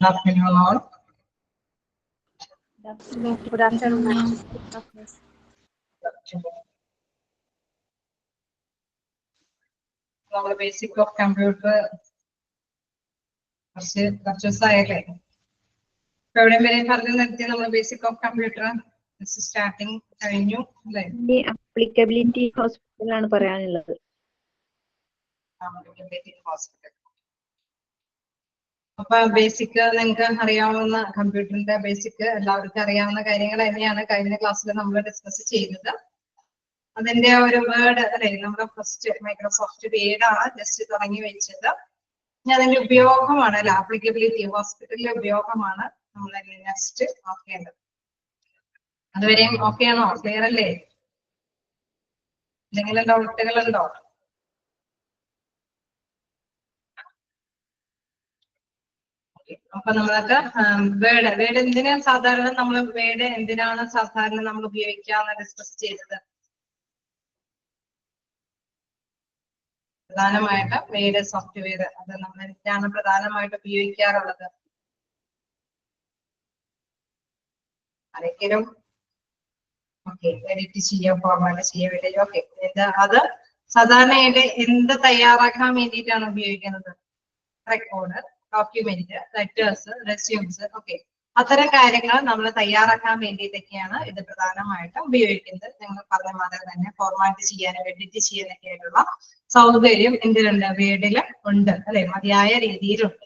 Good afternoon, all. Good afternoon, ma'am. Our basic of computer. Starting of computer. This is starting new. Applicability hospital ആണ് പറയാനുള്ളത്. അപ്പൊ basic നിങ്ങൾക്ക് അറിയാവുന്ന കമ്പ്യൂട്ടറിന്റെ basic എല്ലാവർക്കും അറിയാവുന്ന കാര്യങ്ങൾ തന്നെയാണ് കഴിഞ്ഞ ക്ലാസ്സിൽ നമ്മൾ ഡിസ്കസ് ചെയ്തത്. അതിന്റെ ഒരു വേർഡ് അല്ലെ നമ്മുടെ ഫസ്റ്റ് മൈക്രോസോഫ്റ്റ് വേർഡ് ആണ് ജസ്റ്റ് തുടങ്ങി വെച്ചത്. ഇനി അതിന്റെ ഉപയോഗമാണ് അല്ലെ ആപ്ലിക്കബിലിറ്റി ഹോസ്പിറ്റലിലെ ഉപയോഗമാണ് നമ്മൾ നെക്സ്റ്റ് നോക്കേണ്ടത്. അതുവരെയും ഓക്കെ ആണോ? ക്ലിയർ അല്ലേ? എന്തെങ്കിലും ഡൗട്ടുകളുണ്ടോ? അപ്പൊ നമ്മൾക്ക് വേർഡ് എന്തിനാ സാധാരണ നമ്മൾ വേർഡ് എന്തിനാണ് സാധാരണ നമ്മൾ ഉപയോഗിക്കാന്ന് ഡിസ്കസ് ചെയ്തത്. പ്രധാനമായിട്ട് വേർഡ് സോഫ്റ്റ്വെയർ അത് നമ്മൾ എന്തിനാണ് പ്രധാനമായിട്ട് ഉപയോഗിക്കാറുള്ളത്? ആരെങ്കിലും ഓക്കെ എഡിറ്റ് ചെയ്യാം, ഫോർമാറ്റ് ചെയ്യാൻ വേണ്ടി. ഓക്കെ, അത് സാധാരണയായിട്ട് എന്ത് തയ്യാറാക്കാൻ വേണ്ടിയിട്ടാണ് ഉപയോഗിക്കുന്നത്? Record, document, letters, resumes, okay, അത്തരം കാര്യങ്ങൾ നമ്മൾ തയ്യാറാക്കാൻ വേണ്ടിയിട്ടൊക്കെയാണ് ഇത് പ്രധാനമായിട്ട് ഉപയോഗിക്കുന്നത്. നിങ്ങൾ പറഞ്ഞ മാതിരി തന്നെ ഫോർമാറ്റ് ചെയ്യാനും എഡിറ്റ് ചെയ്യാനൊക്കെ ആയിട്ടുള്ള സൗകര്യം എന്തിനുണ്ട്? വേർഡില് ഉണ്ട് അല്ലെ, മതിയായ രീതിയിലുണ്ട്.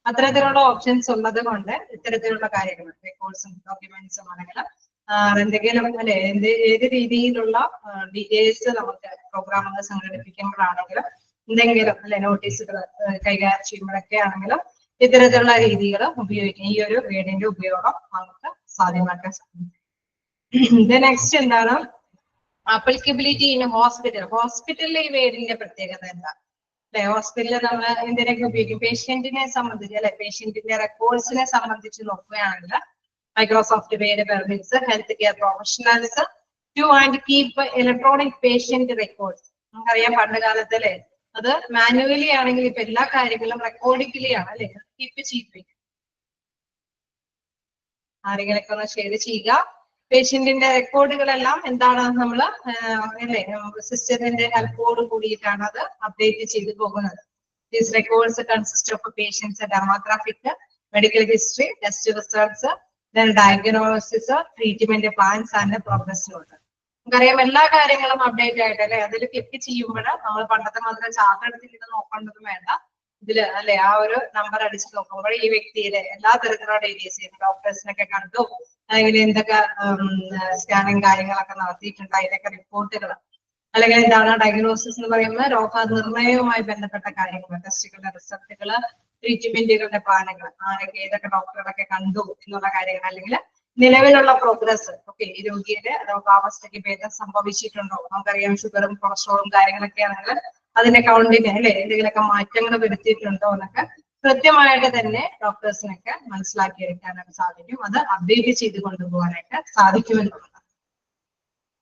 അത്തരത്തിലുള്ള ഓപ്ഷൻസ് ഉള്ളത് കൊണ്ട് ഇത്തരത്തിലുള്ള കാര്യങ്ങൾ റെക്കോർഡ്സും ഡോക്യുമെന്റ്സും ആണെങ്കിൽ എന്തെങ്കിലും അല്ലെ ഏത് രീതിയിലുള്ള ഡീറ്റെയിൽസ് നമുക്ക് പ്രോഗ്രാമുകൾ സംഘടിപ്പിക്കുമ്പോഴാണെങ്കിലും എന്തെങ്കിലും അല്ലെ നോട്ടീസുകൾ കൈകാര്യം ചെയ്യുമ്പോഴൊക്കെ ആണെങ്കിലും ഇത്തരത്തിലുള്ള രീതികൾ ഉപയോഗിക്കും. ഈ ഒരു വേർഡിന്റെ ഉപയോഗം നമുക്ക് സാധ്യമാക്കാൻ സാധിക്കും. നെക്സ്റ്റ് എന്താണ്? Applicability in hospital. ഹോസ്പിറ്റലിലെ ഈ വേർഡിന്റെ പ്രത്യേകത എന്താ? അല്ലെ ഹോസ്പിറ്റലിൽ നമ്മൾ എന്തിനൊക്കെ ഉപയോഗിക്കും? പേഷ്യന്റിനെ സംബന്ധിച്ച് അല്ലെ പേഷ്യന്റിന്റെ റെക്കോർഡ്സിനെ സംബന്ധിച്ച് നോക്കുകയാണെങ്കിൽ Microsoft word permits health care professionals two and keep electronic patient records. നമുക്കറിയാം പണ്ട് കാലത്ത് അല്ലെ അത് മാനുവലി ആണെങ്കിൽ ഇപ്പൊ എല്ലാ കാര്യങ്ങളും റെക്കോർഡിക്കലി ആണ് അല്ലെ കീപ്പ് ചെയ്യിപ്പിക്കും. ആരെങ്കിലൊക്കെ ഒന്ന് ഷെയർ ചെയ്യുക. പേഷ്യന്റിന്റെ റെക്കോർഡുകളെല്ലാം എന്താണ് നമ്മൾ അല്ലെ സിസ്റ്റത്തിന്റെ ഹെൽപ്പോട് കൂടിയിട്ടാണ് അത് അപ്ഡേറ്റ് ചെയ്തു പോകുന്നത്. These records consist of patients demographic, medical history, test results, diagnosis, treatment plans and progress note. നമുക്കറിയാം എല്ലാ കാര്യങ്ങളും അപ്ഡേറ്റ് ആയിട്ട് അല്ലെ അതിൽ ക്ലിക്ക് ചെയ്യുമ്പോൾ നമ്മൾ പണ്ടത്തെ മാത്രം ചാർട്ട് എടുത്തിട്ട് ഇത് നോക്കേണ്ടതും വേണ്ട. ഇതില് അല്ലെ ആ ഒരു നമ്പർ അടിച്ച് നോക്കുമ്പോൾ ഈ വ്യക്തിയുടെ എല്ലാ തരത്തിലുള്ള ഡീറ്റെയിൽസ് ഡോക്ടേഴ്സിനൊക്കെ കണ്ടു അല്ലെങ്കിൽ എന്തൊക്കെ സ്കാനിങ് കാര്യങ്ങളൊക്കെ നടത്തിയിട്ടുണ്ട് അതിനൊക്കെ റിപ്പോർട്ടുകൾ അല്ലെങ്കിൽ എന്താണ് ഡയഗ്നോസിസ് എന്ന് പറയുന്നത് രോഗനിർണയവുമായി ബന്ധപ്പെട്ട കാര്യങ്ങൾ, ടെസ്റ്റുകളുടെ റിസൾട്ടുകൾ, ട്രീറ്റ്മെന്റുകളുടെ പ്ലാനുകൾ, ആരൊക്കെ ഏതൊക്കെ ഡോക്ടറുകളൊക്കെ കണ്ടു എന്നുള്ള കാര്യങ്ങൾ, അല്ലെങ്കിൽ നിലവിലുള്ള പ്രോഗ്രസ്. ഓക്കെ, ഈ രോഗിയുടെ രോഗാവസ്ഥയ്ക്ക് ഭേദം സംഭവിച്ചിട്ടുണ്ടോ? നമുക്കറിയാം ഷുഗറും കൊളസ്ട്രോളും കാര്യങ്ങളൊക്കെ ആണെങ്കിൽ അതിന്റെ കൗണ്ടിന് അല്ലെ എന്തെങ്കിലുമൊക്കെ മാറ്റങ്ങൾ വരുത്തിയിട്ടുണ്ടോ എന്നൊക്കെ കൃത്യമായിട്ട് തന്നെ ഡോക്ടേഴ്സിനൊക്കെ മനസ്സിലാക്കിയെടുക്കാനൊക്കെ സാധിക്കും. അത് അപ്ഡേറ്റ് ചെയ്ത് കൊണ്ടുപോകാനായിട്ട് സാധിക്കുമെന്നുള്ളതാണ്.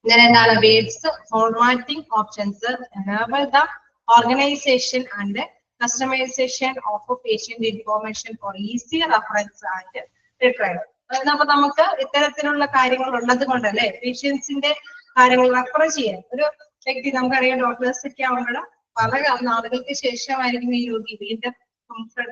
ഇങ്ങനെ എന്താണ് words formatting options enable the organization and customization of patient information for easy reference and retrieval. അപ്പൊ നമുക്ക് ഇത്തരത്തിലുള്ള കാര്യങ്ങൾ ഉള്ളത് കൊണ്ടല്ലേ പേഷ്യൻസിന്റെ കാര്യങ്ങൾ റെഫർ ചെയ്യാൻ ഒരു വ്യക്തി നമുക്കറിയാം ഡോക്ടേഴ്സ് ഒക്കെ ആവുമ്പോൾ പല നാളുകൾക്ക് ശേഷമായിരിക്കും ഈ രോഗി വീണ്ടും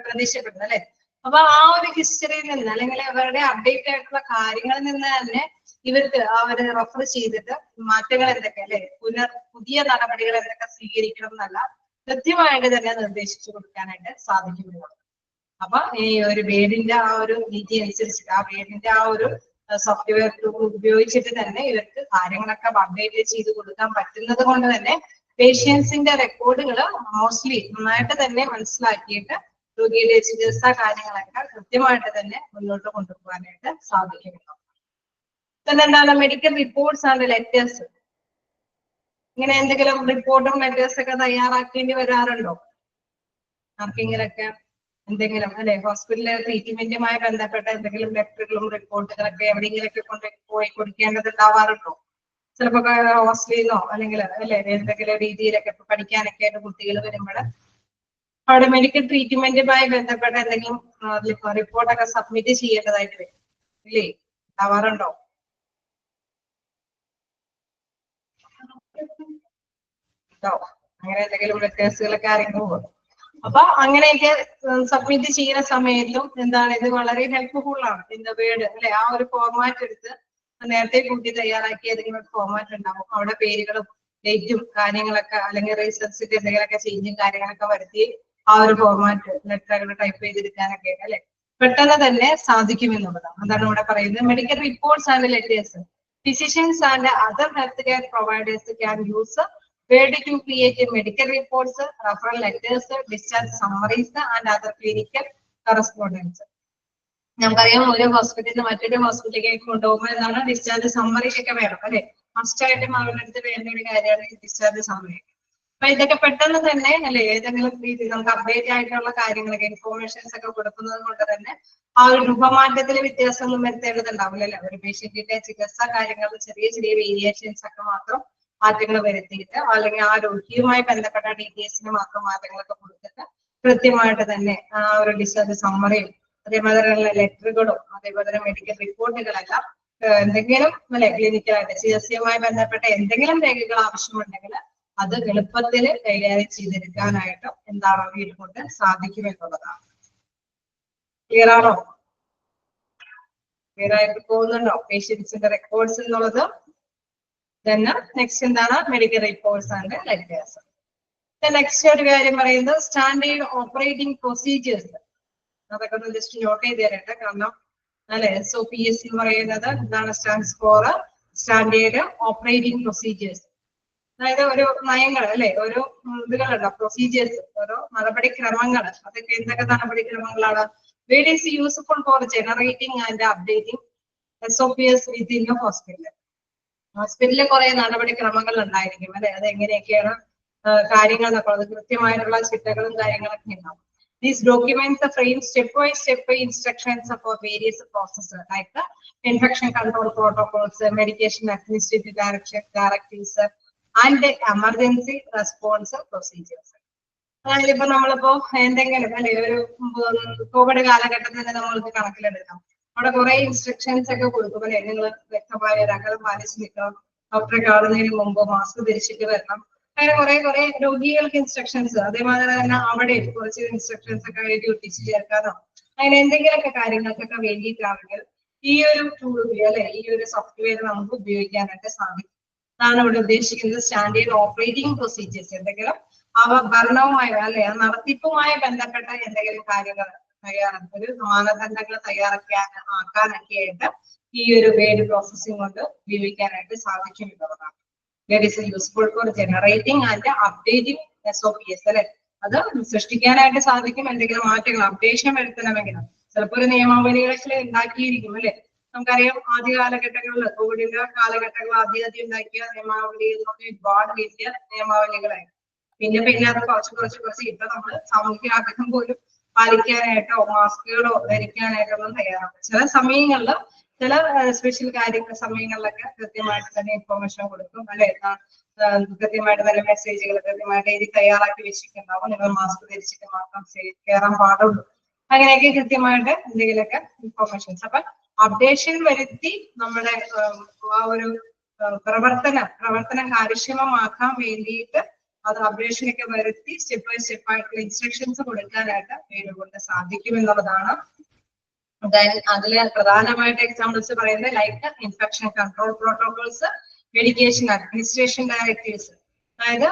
പ്രതീക്ഷപ്പെടുന്നത് അല്ലെ. അപ്പൊ ആ ഒരു ഹിസ്റ്ററിയിൽ നിന്ന് അല്ലെങ്കിൽ അവരുടെ അപ്ഡേറ്റ് ആയിട്ടുള്ള കാര്യങ്ങളിൽ നിന്ന് തന്നെ ഇവർക്ക് അവര് റെഫർ ചെയ്തിട്ട് മാറ്റങ്ങൾ എന്തൊക്കെ അല്ലെ പുതിയ നടപടികൾ എന്തൊക്കെ സ്വീകരിക്കണം എന്നല്ല കൃത്യമായിട്ട് തന്നെ നിർദ്ദേശിച്ചു കൊടുക്കാനായിട്ട് സാധിക്കുന്നുണ്ട്. അപ്പൊ ഈ ഒരു വേർഡിന്റെ ആ ഒരു രീതി അനുസരിച്ചിട്ട് ആ വേർഡിന്റെ ആ ഒരു സോഫ്റ്റ്വെയർ ഉപയോഗിച്ചിട്ട് തന്നെ ഇവർക്ക് കാര്യങ്ങളൊക്കെ അപ്ഡേറ്റ് ചെയ്ത് കൊടുക്കാൻ പറ്റുന്നത് കൊണ്ട് തന്നെ പേഷ്യൻസിന്റെ റെക്കോർഡുകൾ മോസ്റ്റ്ലി നന്നായിട്ട് തന്നെ മനസ്സിലാക്കിയിട്ട് രോഗിയുടെ ചികിത്സാ കാര്യങ്ങളൊക്കെ കൃത്യമായിട്ട് തന്നെ മുന്നോട്ട് കൊണ്ടുപോകാനായിട്ട് സാധിക്കുന്നു. പിന്നെ എന്താണ് മെഡിക്കൽ റിപ്പോർട്ട്സ് ആൻഡ് ലെറ്റേഴ്സ്. ഇങ്ങനെ എന്തെങ്കിലും റിപ്പോർട്ടും ലെറ്റേഴ്സ് ഒക്കെ തയ്യാറാക്കേണ്ടി വരാറുണ്ടോ? ആർക്കെങ്കിലൊക്കെ എന്തെങ്കിലും അല്ലെ ഹോസ്പിറ്റലിലെ ട്രീറ്റ്മെന്റുമായി ബന്ധപ്പെട്ട എന്തെങ്കിലും ലെറ്ററുകളും റിപ്പോർട്ടുകളൊക്കെ എവിടെയെങ്കിലൊക്കെ പോയി കൊടുക്കേണ്ടത് ഉണ്ടാവാറുണ്ടോ? ചിലപ്പോ ഹോസ്റ്റലിൽ നിന്നോ അല്ലെങ്കിൽ അല്ലെ എന്തെങ്കിലും രീതിയിലൊക്കെ പഠിക്കാനൊക്കെ ആയിട്ട് കുട്ടികൾ വരുമ്പോൾ അവിടെ മെഡിക്കൽ ട്രീറ്റ്മെന്റുമായി ബന്ധപ്പെട്ട എന്തെങ്കിലും റിപ്പോർട്ടൊക്കെ സബ്മിറ്റ് ചെയ്യേണ്ടതായിട്ട് വരും ഇല്ലേ? ഉണ്ടാവാറുണ്ടോ? അങ്ങനെ എന്തെങ്കിലും വ്യത്യാസങ്ങളൊക്കെ അറിയുമ്പോൾ അപ്പൊ അങ്ങനെയൊക്കെ സബ്മിറ്റ് ചെയ്യുന്ന സമയത്തും എന്താണ് ഇത് വളരെ ഹെൽപ്ഫുൾ ആണ്. ഇൻ വേർഡ് അല്ലെ, ആ ഒരു ഫോർമാറ്റ് എടുത്ത് നേരത്തെ കൂട്ടി തയ്യാറാക്കി ഏതെങ്കിലും ഒരു ഫോർമാറ്റ് ഉണ്ടാവും. അവിടെ പേരുകളും ഡേറ്റും കാര്യങ്ങളൊക്കെ അല്ലെങ്കിൽ റിസർച്ചിന്റെ എന്തെങ്കിലുമൊക്കെ ചേഞ്ചും കാര്യങ്ങളൊക്കെ വരുത്തി ആ ഒരു ഫോർമാറ്റ് ലെറ്ററുകൾ ടൈപ്പ് ചെയ്തെടുക്കാനൊക്കെ അല്ലെ പെട്ടെന്ന് തന്നെ സാധിക്കുമെന്നുള്ളതാണ്. അതാണ് ഇവിടെ പറയുന്നത്. Medical reports and letters physicians and other health care providers can use Word to create medical reports, referral letters, discharge summaries, and other clinical correspondence. നമുക്കറിയാം ഒരു ഹോസ്പിറ്റലിൽ നിന്ന് മറ്റൊരു ഹോസ്പിറ്റലിലേക്ക് കൊണ്ടുപോകുമ്പോൾ എന്താണ് ഡിസ്ചാർജ് സമ്മറി ഒക്കെ വേണം അല്ലെ? മസ്റ്റായിട്ടും അവരുടെ അടുത്ത് വേണ്ട ഒരു കാര്യമാണ് ഡിസ്ചാർജ് സമ്മറി. അപ്പൊ ഇതൊക്കെ പെട്ടെന്ന് തന്നെ അല്ലെ ഏതെങ്കിലും രീതിയിൽ നമുക്ക് അപ്ഡേറ്റ് ആയിട്ടുള്ള കാര്യങ്ങളൊക്കെ ഇൻഫോർമേഷൻസ് ഒക്കെ കൊടുക്കുന്നത് കൊണ്ട് തന്നെ ആ ഒരു രൂപമാറ്റത്തിൽ വ്യത്യാസമൊന്നും വരുത്തേണ്ടതുണ്ടാവില്ലല്ലോ. ഒരു പേഷ്യന്റിന്റെ ചികിത്സാ കാര്യങ്ങളിൽ ചെറിയ ചെറിയ വേരിയേഷൻസ് ഒക്കെ മാത്രം മാറ്റങ്ങൾ വരുത്തിയിട്ട് അല്ലെങ്കിൽ ആ രോഗിയുമായി ബന്ധപ്പെട്ട ഡീറ്റെയിൽസിന് മാത്രം മാറ്റങ്ങളൊക്കെ കൊടുത്തിട്ട് കൃത്യമായിട്ട് തന്നെ ആ ഒരു ഡിസ്ചാർജ് സമ്മറിയും അതേപോലെ തന്നെ ലെറ്ററുകളും അതേപോലെ തന്നെ മെഡിക്കൽ റിപ്പോർട്ടുകളെല്ലാം എന്തെങ്കിലും അല്ലെ ക്ലിനിക്കലായിട്ട് ചികിത്സയുമായി ബന്ധപ്പെട്ട എന്തെങ്കിലും രേഖകൾ ആവശ്യമുണ്ടെങ്കിൽ അത് എളുപ്പത്തിൽ കൈകാര്യം ചെയ്തെടുക്കാനായിട്ട് എന്താണ് വീടുകൊണ്ട് സാധിക്കും എന്നുള്ളതാണ്. ക്ലിയർ ആണോ? ക്ലിയർ ആയിട്ട് പോകുന്നുണ്ടോ പേഷ്യൻസിന്റെ റെക്കോർഡ്സ് എന്നുള്ളത്? നെക്സ്റ്റ് എന്താണ് medical reports and letters. Next ഒരു കാര്യം പറയുന്നത് സ്റ്റാൻഡേർഡ് ഓപ്പറേറ്റിംഗ് പ്രൊസീജിയേഴ്സ്. അതൊക്കെ ഒന്ന് ജസ്റ്റ് നോട്ട് ചെയ്ത് തരട്ടെ. കാരണം അല്ലെ SOPS എന്ന് പറയുന്നത് എന്താണ് stands for standard operating procedures. അതായത് ഒരു നയങ്ങൾ അല്ലെ ഓരോ ഇതുകളുണ്ടോ പ്രൊസീജിയേഴ്സ് ഓരോ നടപടിക്രമങ്ങൾ. അതൊക്കെ എന്തൊക്കെ നടപടിക്രമങ്ങളാണ്? Word is useful for generating and updating SOPS within the hospital. ഹോസ്പിറ്റലിൽ കുറെ നടപടിക്രമങ്ങൾ ഉണ്ടായിരിക്കും അല്ലെ? അത് എങ്ങനെയൊക്കെയാണ് കാര്യങ്ങൾ എന്നൊക്കെ അത് കൃത്യമായിട്ടുള്ള ചിട്ടകളും കാര്യങ്ങളൊക്കെ ഉണ്ടാവും. These documents frame step-by-step instructions for various processes like infection control protocols, medication administrative directives, and emergency response procedures. അതായത് ഇപ്പൊ നമ്മളിപ്പോ എന്തെങ്കിലും അല്ലെ ഒരു കോവിഡ് കാലഘട്ടത്തിൽ തന്നെ നമ്മൾക്ക് കണക്കിലെടുക്കാം. അവിടെ കുറെ ഇൻസ്ട്രക്ഷൻസ് ഒക്കെ കൊടുക്കും അല്ലെ? നിങ്ങൾ വ്യക്തമായ അകലം പാലിച്ച് നിൽക്കണം, ഡോക്ടറെ കാണുന്നതിന് മുമ്പ് മാസ്ക് ധരിച്ചിട്ട് വരണം, അങ്ങനെ കുറെ രോഗികൾക്ക് ഇൻസ്ട്രക്ഷൻസ്. അതേമാതിരി തന്നെ അവിടെ കുറച്ച് ഇൻസ്ട്രക്ഷൻസ് ഒക്കെ എഴുതി ഒട്ടിച്ച് ചേർക്കാനോ അങ്ങനെ എന്തെങ്കിലുമൊക്കെ കാര്യങ്ങൾക്കൊക്കെ വേണ്ടിയിട്ടാണെങ്കിൽ ഈ ഒരു ടൂൾ അല്ലെ ഈ ഒരു സോഫ്റ്റ്വെയർ നമുക്ക് ഉപയോഗിക്കാനായിട്ട് സാധിക്കും. അതാണ് ഇവിടെ ഉദ്ദേശിക്കുന്നത് സ്റ്റാൻഡേർഡ് ഓപ്പറേറ്റിംഗ് പ്രൊസീജിയേഴ്സ്. എന്തെങ്കിലും അവ ഭരണവുമായി അല്ലെ നടത്തിപ്പുമായി ബന്ധപ്പെട്ട എന്തെങ്കിലും കാര്യങ്ങൾ ഒരു മാനദണ്ഡങ്ങൾ ആക്കാനൊക്കെ ആയിട്ട് ഈ ഒരു വേർഡ് പ്രോസസ്സിംഗ് കൊണ്ട് ഉപയോഗിക്കാനായിട്ട് സാധിക്കും എന്നുള്ളതാണ്. That is useful for generating and updating SOPS അല്ലെ? അത് സൃഷ്ടിക്കാനായിട്ട് സാധിക്കും. എന്തെങ്കിലും മാറ്റങ്ങൾ അപ്ഡേഷൻ വരുത്തണമെങ്കിൽ ചിലപ്പോൾ ഒരു നിയമാവലികളൊക്കെ ഉണ്ടാക്കിയിരിക്കും അല്ലെ? നമുക്കറിയാം ആദ്യ കാലഘട്ടങ്ങളിൽ കോവിഡിന്റെ കാലഘട്ടങ്ങളിൽ ആദ്യം ഉണ്ടാക്കിയ നിയമാവലി ഒരുപാട് വലിയ നിയമാവലികളായി. പിന്നെ അത് കുറച്ച് ഇപ്പൊ നമ്മൾ സാമൂഹിക അകലം പോലും പാലിക്കാനായിട്ടോ മാസ്കുകളോ ധരിക്കാനായിട്ടൊന്നും തയ്യാറാണ്. ചില സമയങ്ങളിൽ ചില സ്പെഷ്യൽ സമയങ്ങളിലൊക്കെ കൃത്യമായിട്ട് തന്നെ ഇൻഫോർമേഷൻ കൊടുക്കും അല്ലെ? കൃത്യമായിട്ട് തന്നെ മെസ്സേജുകൾ കൃത്യമായിട്ട് എഴുതി തയ്യാറാക്കി വെച്ചിട്ടുണ്ടാവും. നിങ്ങൾ മാസ്ക് ധരിച്ചിട്ട് മാത്രം കയറാൻ പാടുള്ളൂ. അങ്ങനെയൊക്കെ കൃത്യമായിട്ട് എന്തെങ്കിലുമൊക്കെ ഇൻഫോർമേഷൻസ്. അപ്പൊ അപ്ഡേഷൻ വരുത്തി നമ്മുടെ ആ ഒരു പ്രവർത്തനം കാര്യക്ഷമമാക്കാൻ വേണ്ടിയിട്ട് അത് അപ്ഡേഷൻ ഒക്കെ വരുത്തി സ്റ്റെപ്പ് ബൈ സ്റ്റെപ്പ് ആയിട്ടുള്ള ഇൻസ്ട്രക്ഷൻസ് കൊടുക്കാനായിട്ട് വേണ്ടുകൊണ്ട് സാധിക്കും എന്നുള്ളതാണ്. അതിലെ പ്രധാനമായിട്ട് എക്സാമ്പിൾസ് പറയുന്നത് like infection control protocols, medication administration directives. അതായത്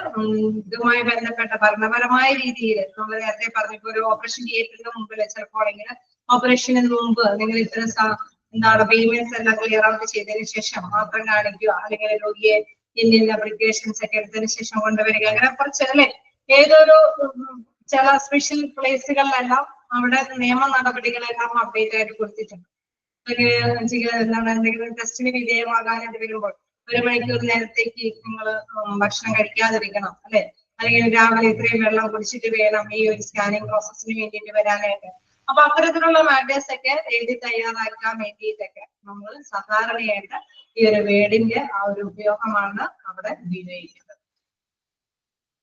ഇതുമായി ബന്ധപ്പെട്ട ഭരണപരമായ രീതിയിൽ നമ്മൾ നേരത്തെ പറഞ്ഞപ്പോൾ ഒരു ഓപ്പറേഷൻ തിയേറ്ററിന് മുമ്പിൽ ചിലപ്പോൾ ഇങ്ങനെ ഓപ്പറേഷന് മുമ്പ് നിങ്ങൾ ഇത്തരം എന്താണ് പേയ്മെന്റ്സ് എല്ലാം ക്ലിയർ ഔട്ട് ചെയ്തതിനു ശേഷം മാത്രം കാണിക്കുക, അല്ലെങ്കിൽ രോഗിയെ ഇന്ത്യൻ അപ്ലിക്കേഷൻസ് ഒക്കെ എടുത്തതിനു ശേഷം കൊണ്ടുവരിക, അങ്ങനെ കുറച്ച് അല്ലെ ഏതൊരു ചില സ്പെഷ്യൽ പ്ലേസുകളിലെല്ലാം അവിടെ നിയമ നടപടികളെല്ലാം അപ്ഡേറ്റ് ആയിട്ട് കൊടുത്തിട്ടുണ്ട്. എന്താണ് എന്തെങ്കിലും ടെസ്റ്റിന് വിധേയമാകാനായിട്ട് വരുമ്പോൾ 1 മണിക്കൂർ നേരത്തേക്ക് നിങ്ങൾ ഭക്ഷണം കഴിക്കാതിരിക്കണം അല്ലെ? അല്ലെങ്കിൽ രാവിലെ ഇത്രയും വെള്ളം കുടിച്ചിട്ട് വേണം ഈ ഒരു സ്കാനിങ് പ്രോസസ്സിന് വേണ്ടിയിട്ട് വരാനായിട്ട്. അപ്പൊ അത്തരത്തിലുള്ള മാറ്റേഴ്സ് ഒക്കെ എഴുതി തയ്യാറാക്കാൻ വേണ്ടിയിട്ടൊക്കെ നമ്മൾ സാധാരണയായിട്ട് ഈ ഒരു വേർഡിന്റെ ആ ഒരു ഉപയോഗമാണ് അവിടെ ഉപയോഗിക്കുന്നത്.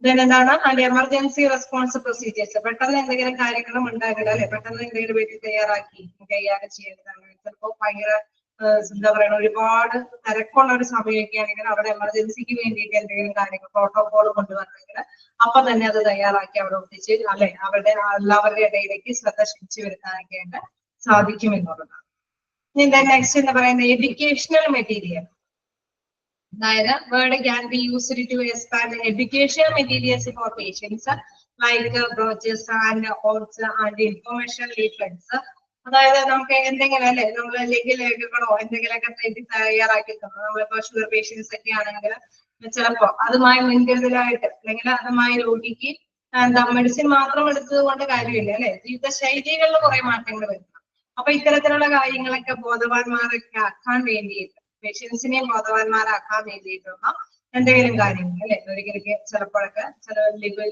എന്താണ് അതിന്റെ എമർജൻസി റെസ്പോൺസ് പ്രൊസീജിയേഴ്സ്. പെട്ടെന്ന് എന്തെങ്കിലും കാര്യങ്ങളും ഉണ്ടാകില്ല അല്ലെ, പെട്ടെന്ന് എന്തെങ്കിലും വേണ്ടി തയ്യാറാക്കി കൈകാര്യം ചെയ്യേണ്ടതാണ്. ചിലപ്പോൾ ഭയങ്കര എന്താ പറയുക, ഒരുപാട് തിരക്കുള്ള ഒരു സമയമൊക്കെ ആണെങ്കിൽ അവിടെ എമർജൻസിക്ക് വേണ്ടിയിട്ട് എന്തെങ്കിലും കാര്യങ്ങൾ പ്രോട്ടോകോൾ കൊണ്ടുവരണമെങ്കിൽ അപ്പൊ തന്നെ അത് തയ്യാറാക്കി അവിടെ ഒട്ടിച്ച് അല്ലെ അവരുടെ എല്ലാവരുടെ ഇടയിലേക്ക് ശ്രദ്ധ ക്ഷണിച്ചു വരുത്താനൊക്കെ ആയിട്ട് സാധിക്കും എന്നുള്ളതാണ്. നെക്സ്റ്റ് എന്താ പറയുന്നത്, എഡ്യൂക്കേഷണൽ മെറ്റീരിയൽ. അതായത് word can be used to expand educational materials for patients like brochures and oats and information leaflets. അതായത് നമുക്ക് എന്തെങ്കിലും അല്ലെ നമ്മൾ ലേഖകളോ എന്തെങ്കിലുമൊക്കെ തയ്യാറാക്കി തന്നു. നമ്മളിപ്പോ ഷുഗർ പേഷ്യൻസ് ഒക്കെ ആണെങ്കിൽ ചിലപ്പോ അതുമായി മുൻകരുതലായിട്ട് അല്ലെങ്കിൽ അതുമായി രോഗിക്ക് എന്താ മെഡിസിൻ മാത്രം എടുത്തത് കൊണ്ട് കാര്യമില്ല അല്ലെ, ജീവിത ശൈലികളിൽ കുറെ മാറ്റങ്ങൾ വരുന്നു. അപ്പൊ ഇത്തരത്തിലുള്ള കാര്യങ്ങളൊക്കെ ബോധവാന്മാരൊക്കെ ആക്കാൻ വേണ്ടിയിട്ട്, പേഷ്യൻസിനെയും ബോധവാന്മാരാക്കാൻ വേണ്ടിയിട്ടുള്ള എന്തെങ്കിലും കാര്യങ്ങൾ അല്ലെ, ഒരിക്കലൊക്കെ ചിലപ്പോഴൊക്കെ ചില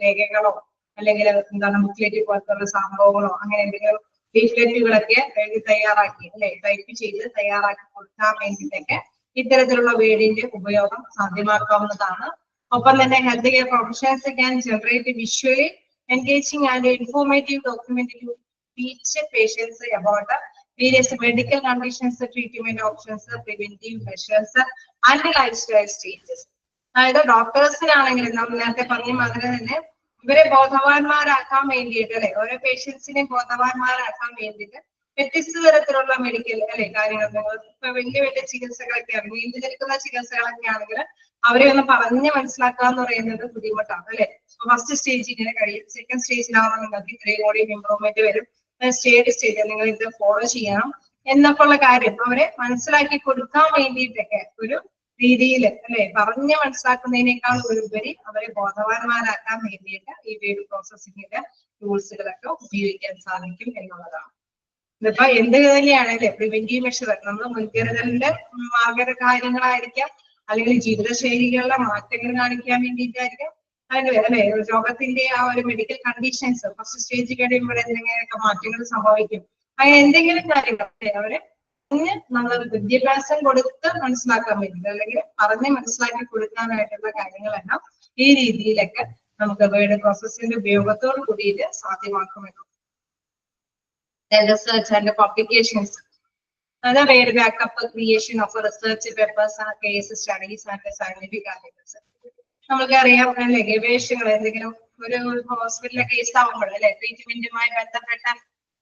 ലേഖകളോ അല്ലെങ്കിൽ എന്താണ് ബുക്ക്ലെറ്റ് പോലത്തുള്ള സംഭവങ്ങളോ അങ്ങനെ എന്തെങ്കിലും ലീഫ്ലെറ്റുകളൊക്കെ എഴുതി തയ്യാറാക്കി അല്ലെ ടൈപ്പ് ചെയ്ത് തയ്യാറാക്കി കൊടുക്കാൻ വേണ്ടിയിട്ടൊക്കെ ഇത്തരത്തിലുള്ള വേർഡിന്റെ ഉപയോഗം സാധ്യമാക്കാവുന്നതാണ്. ഒപ്പം തന്നെ health care professionals can generate visually engaging and informative document to teach patients about various medical conditions, treatment options, preventive measures and lifestyle changes. അതായത് ഡോക്ടേഴ്സിനാണെങ്കിലും നമ്മൾ നേരത്തെ പറഞ്ഞ മാതിരി തന്നെ ഇവരെ ബോധവാന്മാരാക്കാൻ വേണ്ടിയിട്ട് അല്ലെ, ഓരോ പേഷ്യൻസിനെ ബോധവാന്മാരാക്കാൻ വേണ്ടിയിട്ട് വ്യത്യസ്ത തരത്തിലുള്ള മെഡിക്കൽ അല്ലെ കാര്യങ്ങൾ, ഇപ്പൊ വലിയ വലിയ ചികിത്സകളൊക്കെയാണ്, നീണ്ടു നിൽക്കുന്ന ചികിത്സകളൊക്കെ ആണെങ്കിൽ അവരെ ഒന്ന് പറഞ്ഞ് മനസ്സിലാക്കുക എന്ന് പറയുന്നത് ബുദ്ധിമുട്ടാണ് അല്ലെ. ഫസ്റ്റ് സ്റ്റേജ് ഇങ്ങനെ കഴിയും, സെക്കൻഡ് സ്റ്റേജിലാവുമ്പോൾ നിങ്ങൾക്ക് ഇത്രയും കൂടി ഇമ്പ്രൂവ്മെന്റ് വരും, സ്റ്റേജ് നിങ്ങൾ ഇത് ഫോളോ ചെയ്യണം എന്നൊക്കെ ഉള്ള കാര്യം അവരെ മനസ്സിലാക്കി കൊടുക്കാൻ വേണ്ടിയിട്ടൊക്കെ ഒരു രീതിയിൽ അല്ലെ പറഞ്ഞ് മനസ്സിലാക്കുന്നതിനേക്കാൾ ഉപരി അവരെ ബോധവാന്മാരാക്കാൻ വേണ്ടിയിട്ട് ഈ വേർഡ് പ്രോസസ്സിംഗിന്റെ ടൂൾസുകളൊക്കെ ഉപയോഗിക്കാൻ സാധിക്കും എന്നുള്ളതാണ്. ഇതിപ്പോ എന്ത് തന്നെയാണ് അല്ലെ, പ്രിവെന്റീവ് മെഷർ നമ്മൾ മുൻകരുതലിന്റെ കാര്യങ്ങളായിരിക്കാം, അല്ലെങ്കിൽ ജീവിതശൈലികളിലെ മാറ്റങ്ങൾ കാണിക്കാൻ വേണ്ടിയിട്ടായിരിക്കാം, അതിന് അല്ലെ രോഗത്തിന്റെ ആ ഒരു മെഡിക്കൽ കണ്ടീഷൻസ് ഫസ്റ്റ് സ്റ്റേജ് കഴിയുമ്പോൾ എന്തെങ്കിലുമൊക്കെ മാറ്റങ്ങൾ സംഭവിക്കും, അങ്ങനെ എന്തെങ്കിലും കാര്യങ്ങൾ അവരെ നമ്മൾ വിദ്യാഭ്യാസം കൊടുത്ത് മനസ്സിലാക്കാൻ വേണ്ടിയിട്ട് അല്ലെങ്കിൽ പറഞ്ഞ് മനസ്സിലാക്കി കൊടുക്കാനായിട്ടുള്ള കാര്യങ്ങളെല്ലാം ഈ രീതിയിലൊക്കെ നമുക്ക് വേർഡ് പ്രോസസ്സിന്റെ ഉപയോഗത്തോട് കൂടിയിട്ട് സാധ്യമാക്കുമെന്നു. റിസർച്ച് ആൻഡ് പബ്ലിക്കേഷൻസ്, അതായത് word backup creation of research papers, case studies and scientific articles. നമുക്കറിയാം അല്ലെ, ഗവേഷണങ്ങൾ എന്തെങ്കിലും ഒരു ഹോസ്പിറ്റലിലെ കേസ് ആവുമ്പോൾ അല്ലെ ട്രീറ്റ്മെന്റുമായി ബന്ധപ്പെട്ട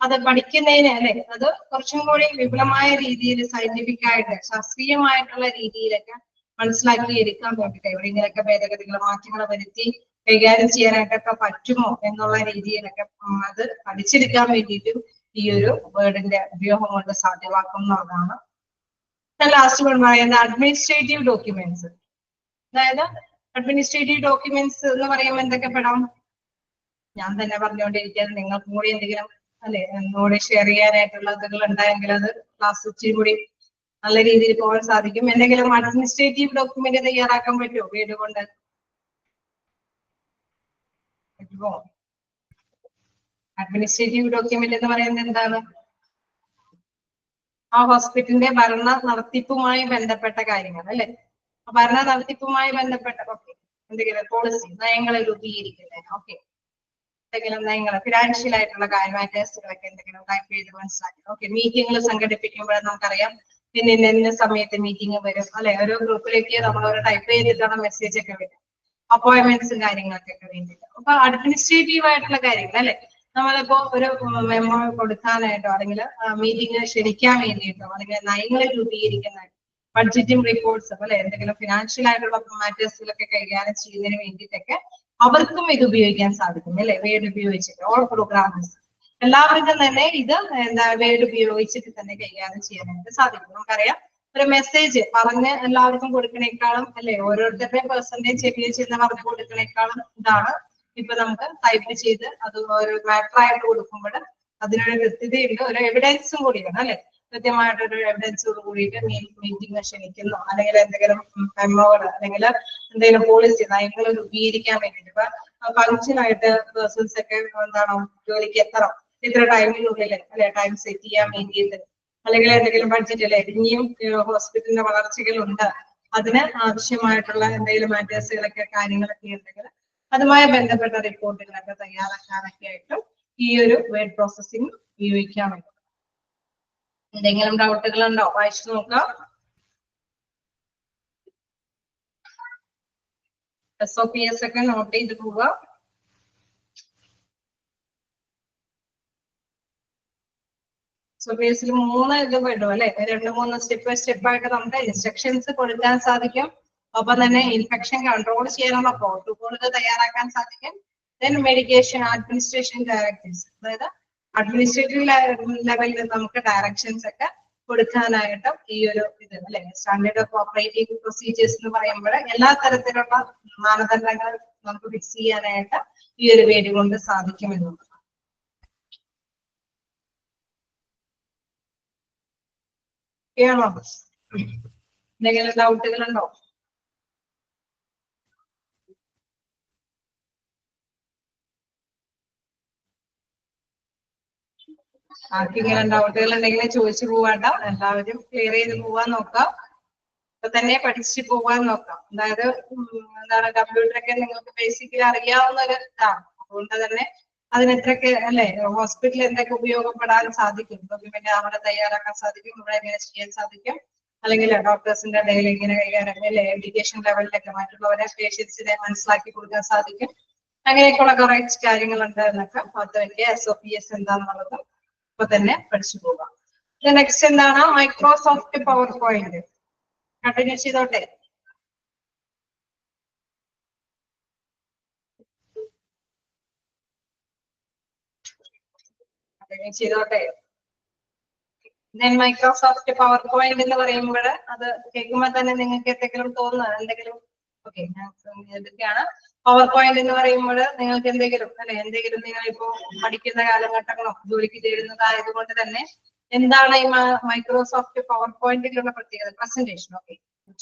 അത് പഠിക്കുന്നതിന് അല്ലെ അത് കുറച്ചും കൂടി വിപുലമായ രീതിയിൽ സയന്റിഫിക് ആയിട്ട് ശാസ്ത്രീയമായിട്ടുള്ള രീതിയിലൊക്കെ മനസ്സിലാക്കി എടുക്കാൻ വേണ്ടിയിട്ട് എവിടെയെങ്കിലൊക്കെ ഭേദഗതികൾ മാറ്റങ്ങൾ വരുത്തി കൈകാര്യം ചെയ്യാനായിട്ടൊക്കെ പറ്റുമോ എന്നുള്ള രീതിയിലൊക്കെ അത് പഠിച്ചെടുക്കാൻ വേണ്ടിയിട്ടും ഈ ഒരു വേർഡിന്റെ ഉപയോഗം കൊണ്ട് സാധ്യമാക്കുന്നതാണ്. ലാസ്റ്റ് കൊണ്ട് പറയുന്നത് അഡ്മിനിസ്ട്രേറ്റീവ് ഡോക്യുമെന്റ്സ്. അതായത് അഡ്മിനിസ്ട്രേറ്റീവ് ഡോക്യുമെന്റ്സ് എന്ന് പറയുമ്പോൾ എന്തൊക്കെ പെടാം, ഞാൻ തന്നെ പറഞ്ഞുകൊണ്ടിരിക്കുന്നത് നിങ്ങൾക്കും കൂടി എന്തെങ്കിലും അല്ലെ എന്നോട് ഷെയർ ചെയ്യാനായിട്ടുള്ള ഇതുകൾ ഉണ്ടായെങ്കിൽ അത് ക്ലാസ് ഇച്ചിരി കൂടി നല്ല രീതിയിൽ പോകാൻ സാധിക്കും. എന്തെങ്കിലും അഡ്മിനിസ്ട്രേറ്റീവ് ഡോക്യുമെന്റ് തയ്യാറാക്കാൻ പറ്റുമോ വേർഡ് കൊണ്ട്? പറ്റുമോ? അഡ്മിനിസ്ട്രേറ്റീവ് ഡോക്യുമെന്റ് എന്ന് പറയുന്നത് എന്താണ്? ആ ഹോസ്പിറ്റലിന്റെ ഭരണ നടത്തിപ്പുമായി ബന്ധപ്പെട്ട കാര്യങ്ങൾ അല്ലെ, ഭരണ നടത്തിപ്പുമായി ബന്ധപ്പെട്ട എന്തെങ്കിലും പോളിസി നയങ്ങൾ രൂപീകരിക്കുന്നത്, ഓക്കെ എന്തെങ്കിലും നയങ്ങൾ ഫിനാൻഷ്യൽ ആയിട്ടുള്ള മാറ്റേഴ്സുകളൊക്കെ എന്തെങ്കിലും ടൈപ്പ് ചെയ്ത് മനസ്സിലാക്കി. ഓക്കെ മീറ്റിംഗുകൾ സംഘടിപ്പിക്കുമ്പോൾ നമുക്കറിയാം പിന്നെ ഇന്ന സമയത്ത് മീറ്റിംഗ് വരും അല്ലെ, ഓരോ ഗ്രൂപ്പിലേക്ക് നമ്മൾ ഒരു ടൈപ്പ് ചെയ്തിട്ടാണ് മെസ്സേജ് ഒക്കെ വരും, അപ്പോയിന്റ്മെന്റ്സും കാര്യങ്ങൾക്കൊക്കെ വേണ്ടിയിട്ട്. അപ്പൊ അഡ്മിനിസ്ട്രേറ്റീവ് ആയിട്ടുള്ള കാര്യങ്ങൾ അല്ലെ, നമ്മളിപ്പോ ഒരു മെമ്മോ കൊടുക്കാനായിട്ടോ അല്ലെങ്കിൽ മീറ്റിംഗ് ക്ഷണിക്കാൻ വേണ്ടിയിട്ടോ അല്ലെങ്കിൽ നയങ്ങൾ രൂപീകരിക്കാനായിട്ടോ ബഡ്ജറ്റും റിപ്പോർട്ട്സും അല്ലെ എന്തെങ്കിലും ഫിനാൻഷ്യൽ ആയിട്ടുള്ള മാറ്റേഴ്സിലൊക്കെ കൈകാര്യം ചെയ്യുന്നതിന് വേണ്ടിയിട്ടൊക്കെ അവർക്കും ഇത് ഉപയോഗിക്കാൻ സാധിക്കും അല്ലെ, വേർഡ് ഉപയോഗിച്ചിട്ട്. ഓൾ പ്രോഗ്രാമേഴ്സ് എല്ലാവർക്കും തന്നെ ഇത് വേർഡ് ഉപയോഗിച്ചിട്ട് തന്നെ കൈകാര്യം ചെയ്യാനായിട്ട് സാധിക്കും. നമുക്കറിയാം ഒരു മെസ്സേജ് പറഞ്ഞ് എല്ലാവർക്കും കൊടുക്കണേക്കാളും അല്ലെ ഓരോരുത്തരുടെ പെർസെന്റേജ് ചെറിയ ചെയ്യുന്ന പറഞ്ഞു കൊടുക്കണേക്കാളും ഇതാണ് ഇപ്പൊ നമുക്ക് ടൈപ്പ് ചെയ്ത് അത് ഒരു മാറ്റർ ആയിട്ട് കൊടുക്കുമ്പോൾ അതിനൊരു കൃത്യതയുണ്ട്, ഒരു എവിഡൻസും കൂടി വേണം അല്ലെ, കൃത്യമായിട്ടൊരു എവിഡൻസോട് കൂടിയിട്ട് മീറ്റിംഗ് ക്ഷണിക്കുന്നു അല്ലെങ്കിൽ എന്തെങ്കിലും മെമ്മോകൾ അല്ലെങ്കിൽ എന്തെങ്കിലും പോളിസി നയങ്ങൾ രൂപീകരിക്കാൻ വേണ്ടിയിട്ട്. ഇപ്പൊ ഫങ്ഷൻ ആയിട്ട് പേഴ്സൺസ് ഒക്കെ എന്താണോ ജോലിക്ക് എത്തണം ഇത്ര ടൈമിനുള്ളിൽ അല്ലെ ടൈം സെറ്റ് ചെയ്യാൻ വേണ്ടിയിട്ട്, അല്ലെങ്കിൽ എന്തെങ്കിലും ബഡ്ജറ്റ് അല്ലെ ഇനിയും ഹോസ്പിറ്റലിന്റെ വളർച്ചകളുണ്ട് അതിന് ആവശ്യമായിട്ടുള്ള എന്തെങ്കിലും മാറ്റേഴ്സുകളൊക്കെ കാര്യങ്ങളൊക്കെ ഉണ്ടെങ്കിൽ അതുമായി ബന്ധപ്പെട്ട റിപ്പോർട്ടുകളൊക്കെ തയ്യാറാക്കാനൊക്കെ ആയിട്ടും ഈ ഒരു വേർഡ് പ്രോസസ്സിംഗ് ഉപയോഗിക്കാമല്ലോ. എന്തെങ്കിലും ഡൗട്ടുകൾ ഉണ്ടോ? വായിച്ചു നോക്കാം. SOPs ഒക്കെ നോട്ട് ചെയ്ത് പോവുക. SOPs 3 ഇത് പെടും അല്ലെ. 2-3 സ്റ്റെപ്പ് ആയിട്ട് നമുക്ക് ഇൻസ്ട്രക്ഷൻസ് കൊടുക്കാൻ സാധിക്കും. ഒപ്പം തന്നെ ഇൻഫെക്ഷൻ കൺട്രോൾ ചെയ്യാനുള്ള പ്രോട്ടോകോളുകൾ തയ്യാറാക്കാൻ സാധിക്കും. ദെൻ മെഡിക്കേഷൻ അഡ്മിനിസ്ട്രേഷൻ ഡയറക്ടീവ്സ്, അതായത് അഡ്മിനിസ്ട്രേറ്റീവ് ലെവലിൽ നമുക്ക് ഡയറക്ഷൻസ് ഒക്കെ കൊടുക്കാനായിട്ടും ഈ ഒരു ഇത് അല്ലെ സ്റ്റാൻഡേർഡ് ഓഫ് ഓപ്പറേറ്റിംഗ് പ്രൊസീജിയേഴ്സ് എന്ന് പറയുമ്പോൾ എല്ലാ തരത്തിലുള്ള മാനദണ്ഡങ്ങൾ നമുക്ക് ഫിക്സ് ചെയ്യാനായിട്ട് ഈ ഒരു വേദി കൊണ്ട് സാധിക്കുമെന്നുള്ളത്. ആണോ? എന്തെങ്കിലും ഡൗട്ടുകൾ ഉണ്ടോ? ആർക്കെങ്കിലും ഡൗട്ടുകൾ ഉണ്ടെങ്കിൽ ചോദിച്ചു പോവാണ്ട, എല്ലാവരും ക്ലിയർ ചെയ്ത് പോവാൻ നോക്കാം. ഇപ്പൊ തന്നെ പഠിച്ചു പോവാൻ നോക്കാം. അതായത് എന്താണ് കമ്പ്യൂട്ടറൊക്കെ നിങ്ങൾക്ക് ബേസിക്കലി അറിയാവുന്ന ഒരു ഇതാണ്. അതുകൊണ്ട് തന്നെ അതിനെത്രയൊക്കെ അല്ലെ ഹോസ്പിറ്റലിൽ എന്തൊക്കെ ഉപയോഗപ്പെടാൻ സാധിക്കും, ഡോക്യുമെന്റ് അവിടെ തയ്യാറാക്കാൻ സാധിക്കും, ഇവിടെ എങ്ങനെ ചെയ്യാൻ സാധിക്കും, അല്ലെങ്കിൽ ഡോക്ടേഴ്സിന്റെ ഇടയിൽ ഇങ്ങനെ കൈകാര്യം അല്ലെ എഡ്യൂക്കേഷൻ ലെവലിലൊക്കെ മറ്റുള്ളവരെ പേഷ്യൻസിനെ മനസ്സിലാക്കി കൊടുക്കാൻ സാധിക്കും. അങ്ങനെയൊക്കെയുള്ള കുറെ കാര്യങ്ങളുണ്ട് എന്നൊക്കെ അതൊക്കെ SOPs എന്താണെന്നുള്ളത് ഇപ്പൊ തന്നെ പഠിച്ചു പോകാം. നെക്സ്റ്റ് എന്താണ്? Microsoft power point. കണ്ടിന്യൂ ചെയ്തോട്ടെ. ചെയ്തോട്ടെ. മൈക്രോസോഫ്റ്റ് പവർ പോയിന്റ് എന്ന് പറയുമ്പോൾ അത് കേൾക്കുമ്പോൾ തന്നെ നിങ്ങൾക്ക് എന്തെങ്കിലും തോന്നുന്നത് എന്തെങ്കിലും ഓക്കെ ഇതൊക്കെയാണ് പവർ പോയിന്റ് എന്ന് പറയുമ്പോൾ നിങ്ങൾക്ക് എന്തെങ്കിലും അല്ലെ എന്തെങ്കിലും നിങ്ങൾ ഇപ്പോ പഠിക്കുന്ന കാലഘട്ടങ്ങളോ ജോലിക്ക് ചേരുന്നതായതുകൊണ്ട് തന്നെ എന്താണ് ഈ മൈക്രോസോഫ്റ്റ് പവർ പോയിന്റിലുള്ള പ്രത്യേകത? പ്രസന്റേഷൻ. ഓക്കെ,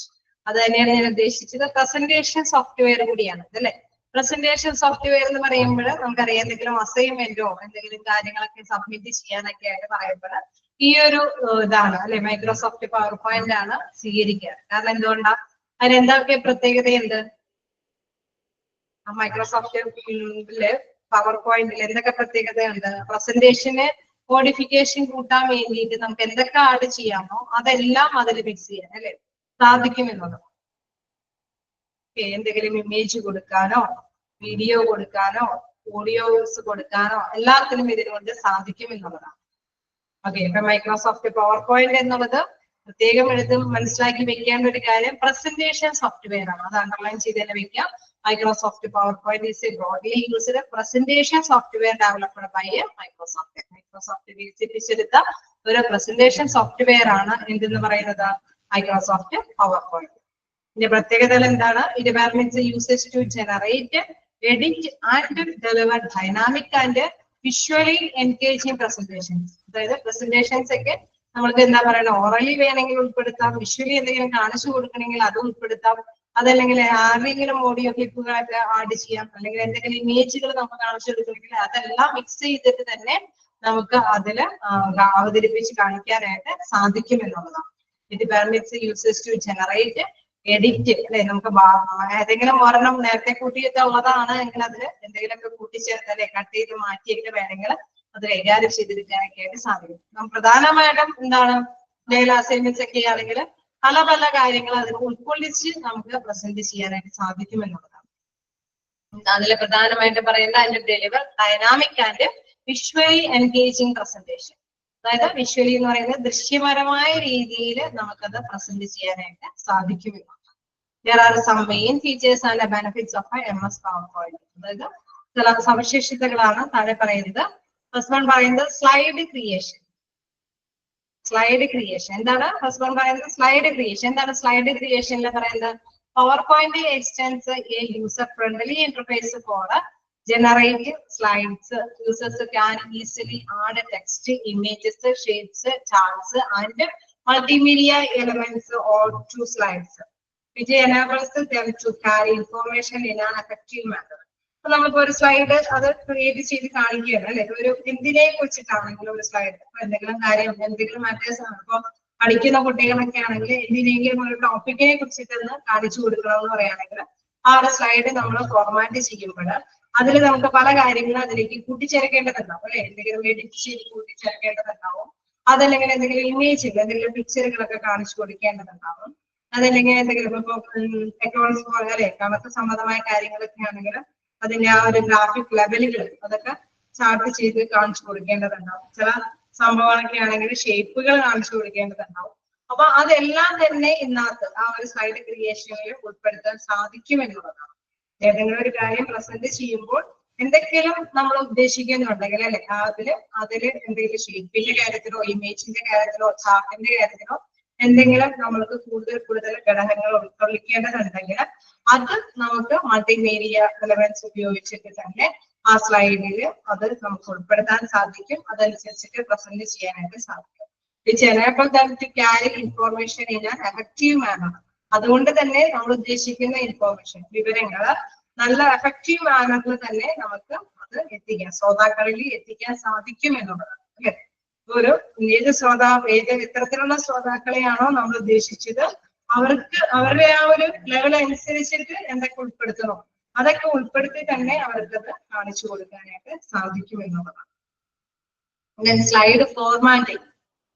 അത് തന്നെയാണ് ഞാൻ ഉദ്ദേശിച്ചത്. പ്രസന്റേഷൻ സോഫ്റ്റ്വെയർ കൂടിയാണ് അല്ലെ. പ്രസന്റേഷൻ സോഫ്റ്റ്വെയർ എന്ന് പറയുമ്പോൾ നമുക്കറിയാം എന്തെങ്കിലും അസൈൻമെന്റോ എന്തെങ്കിലും കാര്യങ്ങളൊക്കെ സബ്മിറ്റ് ചെയ്യാനൊക്കെ ആയിട്ട് പറയുമ്പോൾ ഈ ഒരു ഇതാണ് അല്ലെ മൈക്രോസോഫ്റ്റ് പവർ പോയിന്റ് ആണ് സ്വീകരിക്കുക. കാരണം എന്തുകൊണ്ടാ? അതിനെന്തൊക്കെ പ്രത്യേകതയുണ്ട്? മൈക്രോസോഫ്റ്റില് പവർ പോയിന്റിൽ എന്തൊക്കെ പ്രത്യേകതയുണ്ട്? പ്രസന്റേഷന് മോഡിഫിക്കേഷൻ കൂട്ടാൻ വേണ്ടിയിട്ട് നമുക്ക് എന്തൊക്കെ ആഡ് ചെയ്യാമോ അതെല്ലാം അതിൽ ഫിക്സ് ചെയ്യാൻ അല്ലെ സാധിക്കും എന്നുള്ളത്. എന്തെങ്കിലും ഇമേജ് കൊടുക്കാനോ വീഡിയോ കൊടുക്കാനോ ഓഡിയോസ് കൊടുക്കാനോ എല്ലാത്തിനും ഇതിനുകൊണ്ട് സാധിക്കും എന്നുള്ളതാണ്. ഓക്കെ, ഇപ്പൊ മൈക്രോസോഫ്റ്റ് പവർ പോയിന്റ് എന്നുള്ളത് പ്രത്യേകം എടുത്ത് മനസ്സിലാക്കി വെക്കേണ്ട ഒരു കാര്യം പ്രസന്റേഷൻ സോഫ്റ്റ്വെയർ ആണ്. അത് അണ്ടർലൈൻ ചെയ്ത് തന്നെ വെക്കാം. Microsoft PowerPoint is a broadly used presentation software developed by Microsoft. Microsoft വികസിപ്പിച്ചെടുത്ത ഒരു പ്രസന്റേഷൻ സോഫ്റ്റ്വെയർ ആണ് എന്തെന്ന് പറയുന്നത് മൈക്രോസോഫ്റ്റ് പവർ പോയിന്റ്. ഇതിന്റെ പ്രത്യേകതകൾ എന്താണ്? It permits users to generate, edit and deliver dynamic and visually engaging presentations. അതായത് presentations ഒക്കെ നമ്മൾക്ക് എന്താ പറയുക ഓറലി വേണമെങ്കിൽ ഉൾപ്പെടുത്താം, വിഷ്വലി എന്തെങ്കിലും കാണിച്ചു കൊടുക്കണമെങ്കിൽ അത് ഉൾപ്പെടുത്താം, അതല്ലെങ്കിൽ ആരെങ്കിലും ഓഡിയോ ക്ലിപ്പുകളൊക്കെ ആഡ് ചെയ്യാം, അല്ലെങ്കിൽ എന്തെങ്കിലും ഇമേജുകൾ നമുക്ക് കാണിച്ചു കൊടുക്കണമെങ്കിൽ അതെല്ലാം മിക്സ് ചെയ്തിട്ട് തന്നെ നമുക്ക് അതിൽ അവതരിപ്പിച്ച് കാണിക്കാനായിട്ട് സാധിക്കും എന്നുള്ളതാണ്. It permits users to generate, edit അല്ലെ നമുക്ക് ഏതെങ്കിലും ഒരെണ്ണം നേരത്തെ കൂട്ടിയിട്ട് ഉള്ളതാണ് എങ്കിൽ അതിൽ എന്തെങ്കിലുമൊക്കെ കൂട്ടിച്ചേർത്ത് അല്ലെ കട്ട് ചെയ്ത് മാറ്റിയൊക്കെ വേണമെങ്കിൽ അത് കൈകാര്യം ചെയ്തെടുക്കാനൊക്കെ ആയിട്ട് സാധിക്കും. പ്രധാനമായിട്ടും എന്താണ് ഡെയിലി അസൈൻമെന്റ്സ് ഒക്കെ ആണെങ്കിൽ പല പല കാര്യങ്ങൾ അതിൽ ഉൾക്കൊള്ളിച്ച് നമുക്ക് പ്രസന്റ് ചെയ്യാനായിട്ട് സാധിക്കും എന്നുള്ളതാണ്. അതിൽ പ്രധാനമായിട്ട് പറയുന്ന അതിന്റെ deliver dynamic and visually engaging presentation. അതായത് വിഷ്വലി എന്ന് പറയുന്നത് ദൃശ്യപരമായ രീതിയിൽ നമുക്കത് പ്രസന്റ് ചെയ്യാനായിട്ട് സാധിക്കും. There are some main features and benefits of a MS PowerPoint. അതായത് ചില സവിശേഷതകളാണ് താഴെ പറയുന്നത്. ഫസ്റ്റ് വൺ പറയുന്നത് സ്ലൈഡ് ക്രിയേഷൻ. സ്ലൈഡ് ക്രിയേഷൻ എന്താണ്? ഫസ്റ്റ് വൺ പറയുന്നത് സ്ലൈഡ് ക്രിയേഷൻ. എന്താണ് സ്ലൈഡ് ക്രിയേഷനിൽ പറയുന്നത്? PowerPoint extends a user friendly interface for generate slides. Users can easily add text, images, shapes, charts, and multimedia elements to slides, which enables them to carry information in an effective manner. അപ്പൊ നമ്മളിപ്പോ ഒരു slide അത് create ചെയ്ത് കാണിക്കുകയാണ് അല്ലെ. ഒരു എന്തിനെ കുറിച്ചിട്ടാണെങ്കിലും ഒരു സ്ലൈഡ് എന്തെങ്കിലും കാര്യം എന്തെങ്കിലും മാറ്റേഴ്സ് ആണ്. ഇപ്പൊ പഠിക്കുന്ന കുട്ടികളൊക്കെ ആണെങ്കിൽ എന്തിനെങ്കിലും ഒരു ടോപ്പിക്കിനെ കുറിച്ചിട്ടൊന്ന് കാണിച്ചു കൊടുക്കണം എന്ന് പറയുകയാണെങ്കിൽ ആ ഒരു സ്ലൈഡ് നമ്മൾ ഫോർമാറ്റ് ചെയ്യുമ്പോൾ അതിൽ നമുക്ക് പല കാര്യങ്ങളും അതിലേക്ക് കൂട്ടിച്ചേർക്കേണ്ടതുണ്ടാവും അല്ലെ, എന്തെങ്കിലും എഡിറ്റ് ചെയ്ത് കൂട്ടിച്ചേർക്കേണ്ടതുണ്ടാവും. അതല്ലെങ്കിൽ എന്തെങ്കിലും ഇമേജുകൾ, എന്തെങ്കിലും പിക്ചറുകളൊക്കെ കാണിച്ചു കൊടുക്കേണ്ടതുണ്ടാവും. അതല്ലെങ്കിൽ എന്തെങ്കിലും ഇപ്പൊ അക്കൗണ്ട്സ് പോലെ അല്ലെ കണക്ക് സംബന്ധമായ കാര്യങ്ങളൊക്കെ ആണെങ്കിൽ അതിന്റെ ആ ഒരു ഗ്രാഫിക് ലെവലുകൾ അതൊക്കെ ചാർട്ട് ചെയ്ത് കാണിച്ചു കൊടുക്കേണ്ടതുണ്ടാവും. ചില സംഭവങ്ങളൊക്കെ ആണെങ്കിൽ ഷേപ്പുകൾ കാണിച്ചു കൊടുക്കേണ്ടതുണ്ടാവും. അപ്പൊ അതെല്ലാം തന്നെ ഇതിനകത്ത് ആ ഒരു സ്ലൈഡ് ക്രിയേഷനിൽ ഉൾപ്പെടുത്താൻ സാധിക്കും എന്നുള്ളതാണ്. ഏതെങ്കിലും ഒരു കാര്യം പ്രസന്റ് ചെയ്യുമ്പോൾ എന്തെങ്കിലും നമ്മൾ ഉദ്ദേശിക്കുന്നുണ്ടെങ്കിൽ അല്ലെ അതില് എന്തെങ്കിലും ഷേപ്പിന്റെ കാര്യത്തിലോ ഇമേജിന്റെ കാര്യത്തിലോ ചാർട്ടിന്റെ കാര്യത്തിലോ എന്തെങ്കിലും നമ്മൾക്ക് കൂടുതൽ ഘടകങ്ങൾ ഉൾക്കൊള്ളിക്കേണ്ടതുണ്ടെങ്കിൽ അത് നമുക്ക് മൾട്ടിമീഡിയ എലമെന്റ്സ് ഉപയോഗിച്ചിട്ട് തന്നെ ആ സ്ലൈഡിൽ അത് നമുക്ക് ഉൾപ്പെടുത്താൻ സാധിക്കും. അതനുസരിച്ചിട്ട് പ്രസന്റ് ചെയ്യാനായിട്ട് സാധിക്കും. Which enable them to carry information in an effective manner. അതുകൊണ്ട് തന്നെ നമ്മൾ ഉദ്ദേശിക്കുന്ന ഇൻഫോർമേഷൻ വിവരങ്ങൾ നല്ല എഫക്റ്റീവ് മാനറിൽ തന്നെ നമുക്ക് അത് എത്തിക്കാം, ശ്രോതാക്കളിൽ എത്തിക്കാൻ സാധിക്കും എന്നുള്ളതാണ് അല്ലെ. ഒരു ഏത് ശ്രോതാവ് ഇത്തരത്തിലുള്ള ശ്രോതാക്കളെയാണോ നമ്മൾ ഉദ്ദേശിച്ചത് അവർക്ക് അവരുടെ ആ ഒരു ലെവൽ അനുസരിച്ചിട്ട് എന്തൊക്കെ ഉൾപ്പെടുത്തണോ അതൊക്കെ ഉൾപ്പെടുത്തി തന്നെ അവർക്കത് കാണിച്ചു കൊടുക്കാനായിട്ട് സാധിക്കും എന്നുള്ളതാണ്. സ്ലൈഡ് ഫോർമാറ്റിംഗ്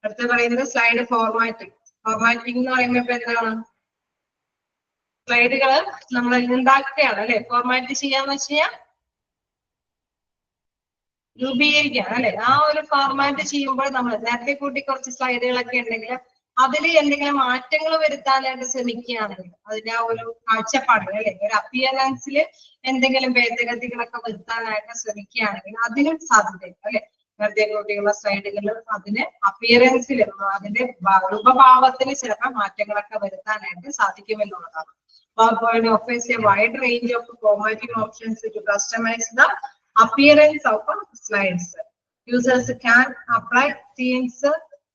അടുത്ത് പറയുന്നത് സ്ലൈഡ് ഫോർമാറ്റിംഗ്. ഫോർമാറ്റിംഗ് എന്ന് പറയുമ്പോൾ എന്താണ്, സ്ലൈഡുകൾ നമ്മൾ ഉണ്ടാക്കുകയാണ് അല്ലെ. ഫോർമാറ്റ് ചെയ്യാന്ന് വെച്ച് കഴിഞ്ഞാൽ രൂപീകരിക്കുകയാണ് അല്ലെ. ആ ഒരു ഫോർമാറ്റ് ചെയ്യുമ്പോൾ നമ്മൾ നേരത്തെ കൂട്ടി കുറച്ച് സ്ലൈഡുകളൊക്കെ ഉണ്ടെങ്കിൽ അതിൽ എന്തെങ്കിലും മാറ്റങ്ങൾ വരുത്താനായിട്ട് ശ്രമിക്കുകയാണെങ്കിൽ അതിന്റെ ആ ഒരു കാഴ്ചപ്പാട് അല്ലെ, ഒരു അപ്പിയറൻസിൽ എന്തെങ്കിലും ഭേദഗതികളൊക്കെ വരുത്താനായിട്ട് ശ്രമിക്കുകയാണെങ്കിൽ അതിനും സാധ്യതയുണ്ട് അല്ലെ. നേരത്തെ കൂട്ടിയുള്ള സ്ലൈഡുകളിൽ അതിന് അപ്പിയറൻസിലും അതിന്റെ രൂപഭാവത്തിന് ചിലപ്പോൾ മാറ്റങ്ങളൊക്കെ വരുത്താനായിട്ട് സാധിക്കുമെന്നുള്ളതാണ്. PowerPoint offers a wide range of formatting options to customize the appearance of slides. Users can apply themes,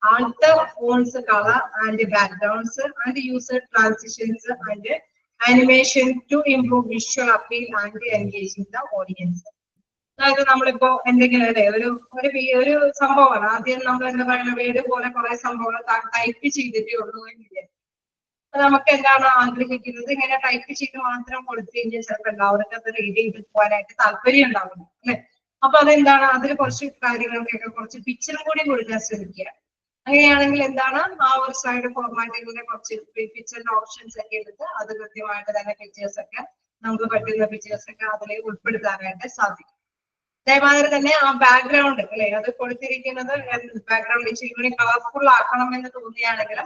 alter fonts, color and backgrounds, and user transitions and animation to improve visual appeal and engaging the audience. അതായത് നമ്മളിപ്പോ എന്തെങ്കിലും അല്ലെ ഒരു സംഭവമാണ് ആദ്യം നമ്മൾ എന്താ പറയുക വീട് പോലെ കുറെ സംഭവങ്ങൾ ടൈപ്പ് ചെയ്തിട്ടേ ഉള്ളൂ എന്നില്ല. അപ്പൊ നമുക്ക് എന്താണ് ആഗ്രഹിക്കുന്നത് ഇങ്ങനെ ടൈപ്പ് ചെയ്ത് മാത്രം കൊടുത്തു കഴിഞ്ഞാൽ ചിലപ്പോൾ എല്ലാവർക്കും അത് റീഡ് ചെയ്ത് പോകാനായിട്ട് താല്പര്യം ഉണ്ടാവുന്നു അല്ലെ. അപ്പൊ അതെന്താണ് അതിൽ കുറച്ച് കാര്യങ്ങൾക്കൊക്കെ കുറച്ച് പിക്ചറും കൂടി കൊടുക്കാൻ ശ്രമിക്കുക. അങ്ങനെയാണെങ്കിൽ എന്താണ് ആ ഒരു സ്ലൈഡ് ഫോർമാറ്റിങ്ങിന്റെ കുറച്ച് പിക്ചറിന്റെ ഓപ്ഷൻസ് ഒക്കെ എടുത്ത് അത് കൃത്യമായിട്ട് തന്നെ പിക്ചേഴ്സ് ഒക്കെ നമുക്ക് പറ്റുന്ന പിക്ചേഴ്സ് ഒക്കെ അതിൽ ഉൾപ്പെടുത്താനായിട്ട് സാധിക്കും. അതേമാതിരി തന്നെ ആ ബാക്ക്ഗ്രൗണ്ട് അല്ലെ അത് കൊടുത്തിരിക്കുന്നത് ബാക്ക്ഗ്രൗണ്ട് ഇച്ചിരി കളർഫുൾ ആക്കണം എന്ന് തോന്നിയാണെങ്കിൽ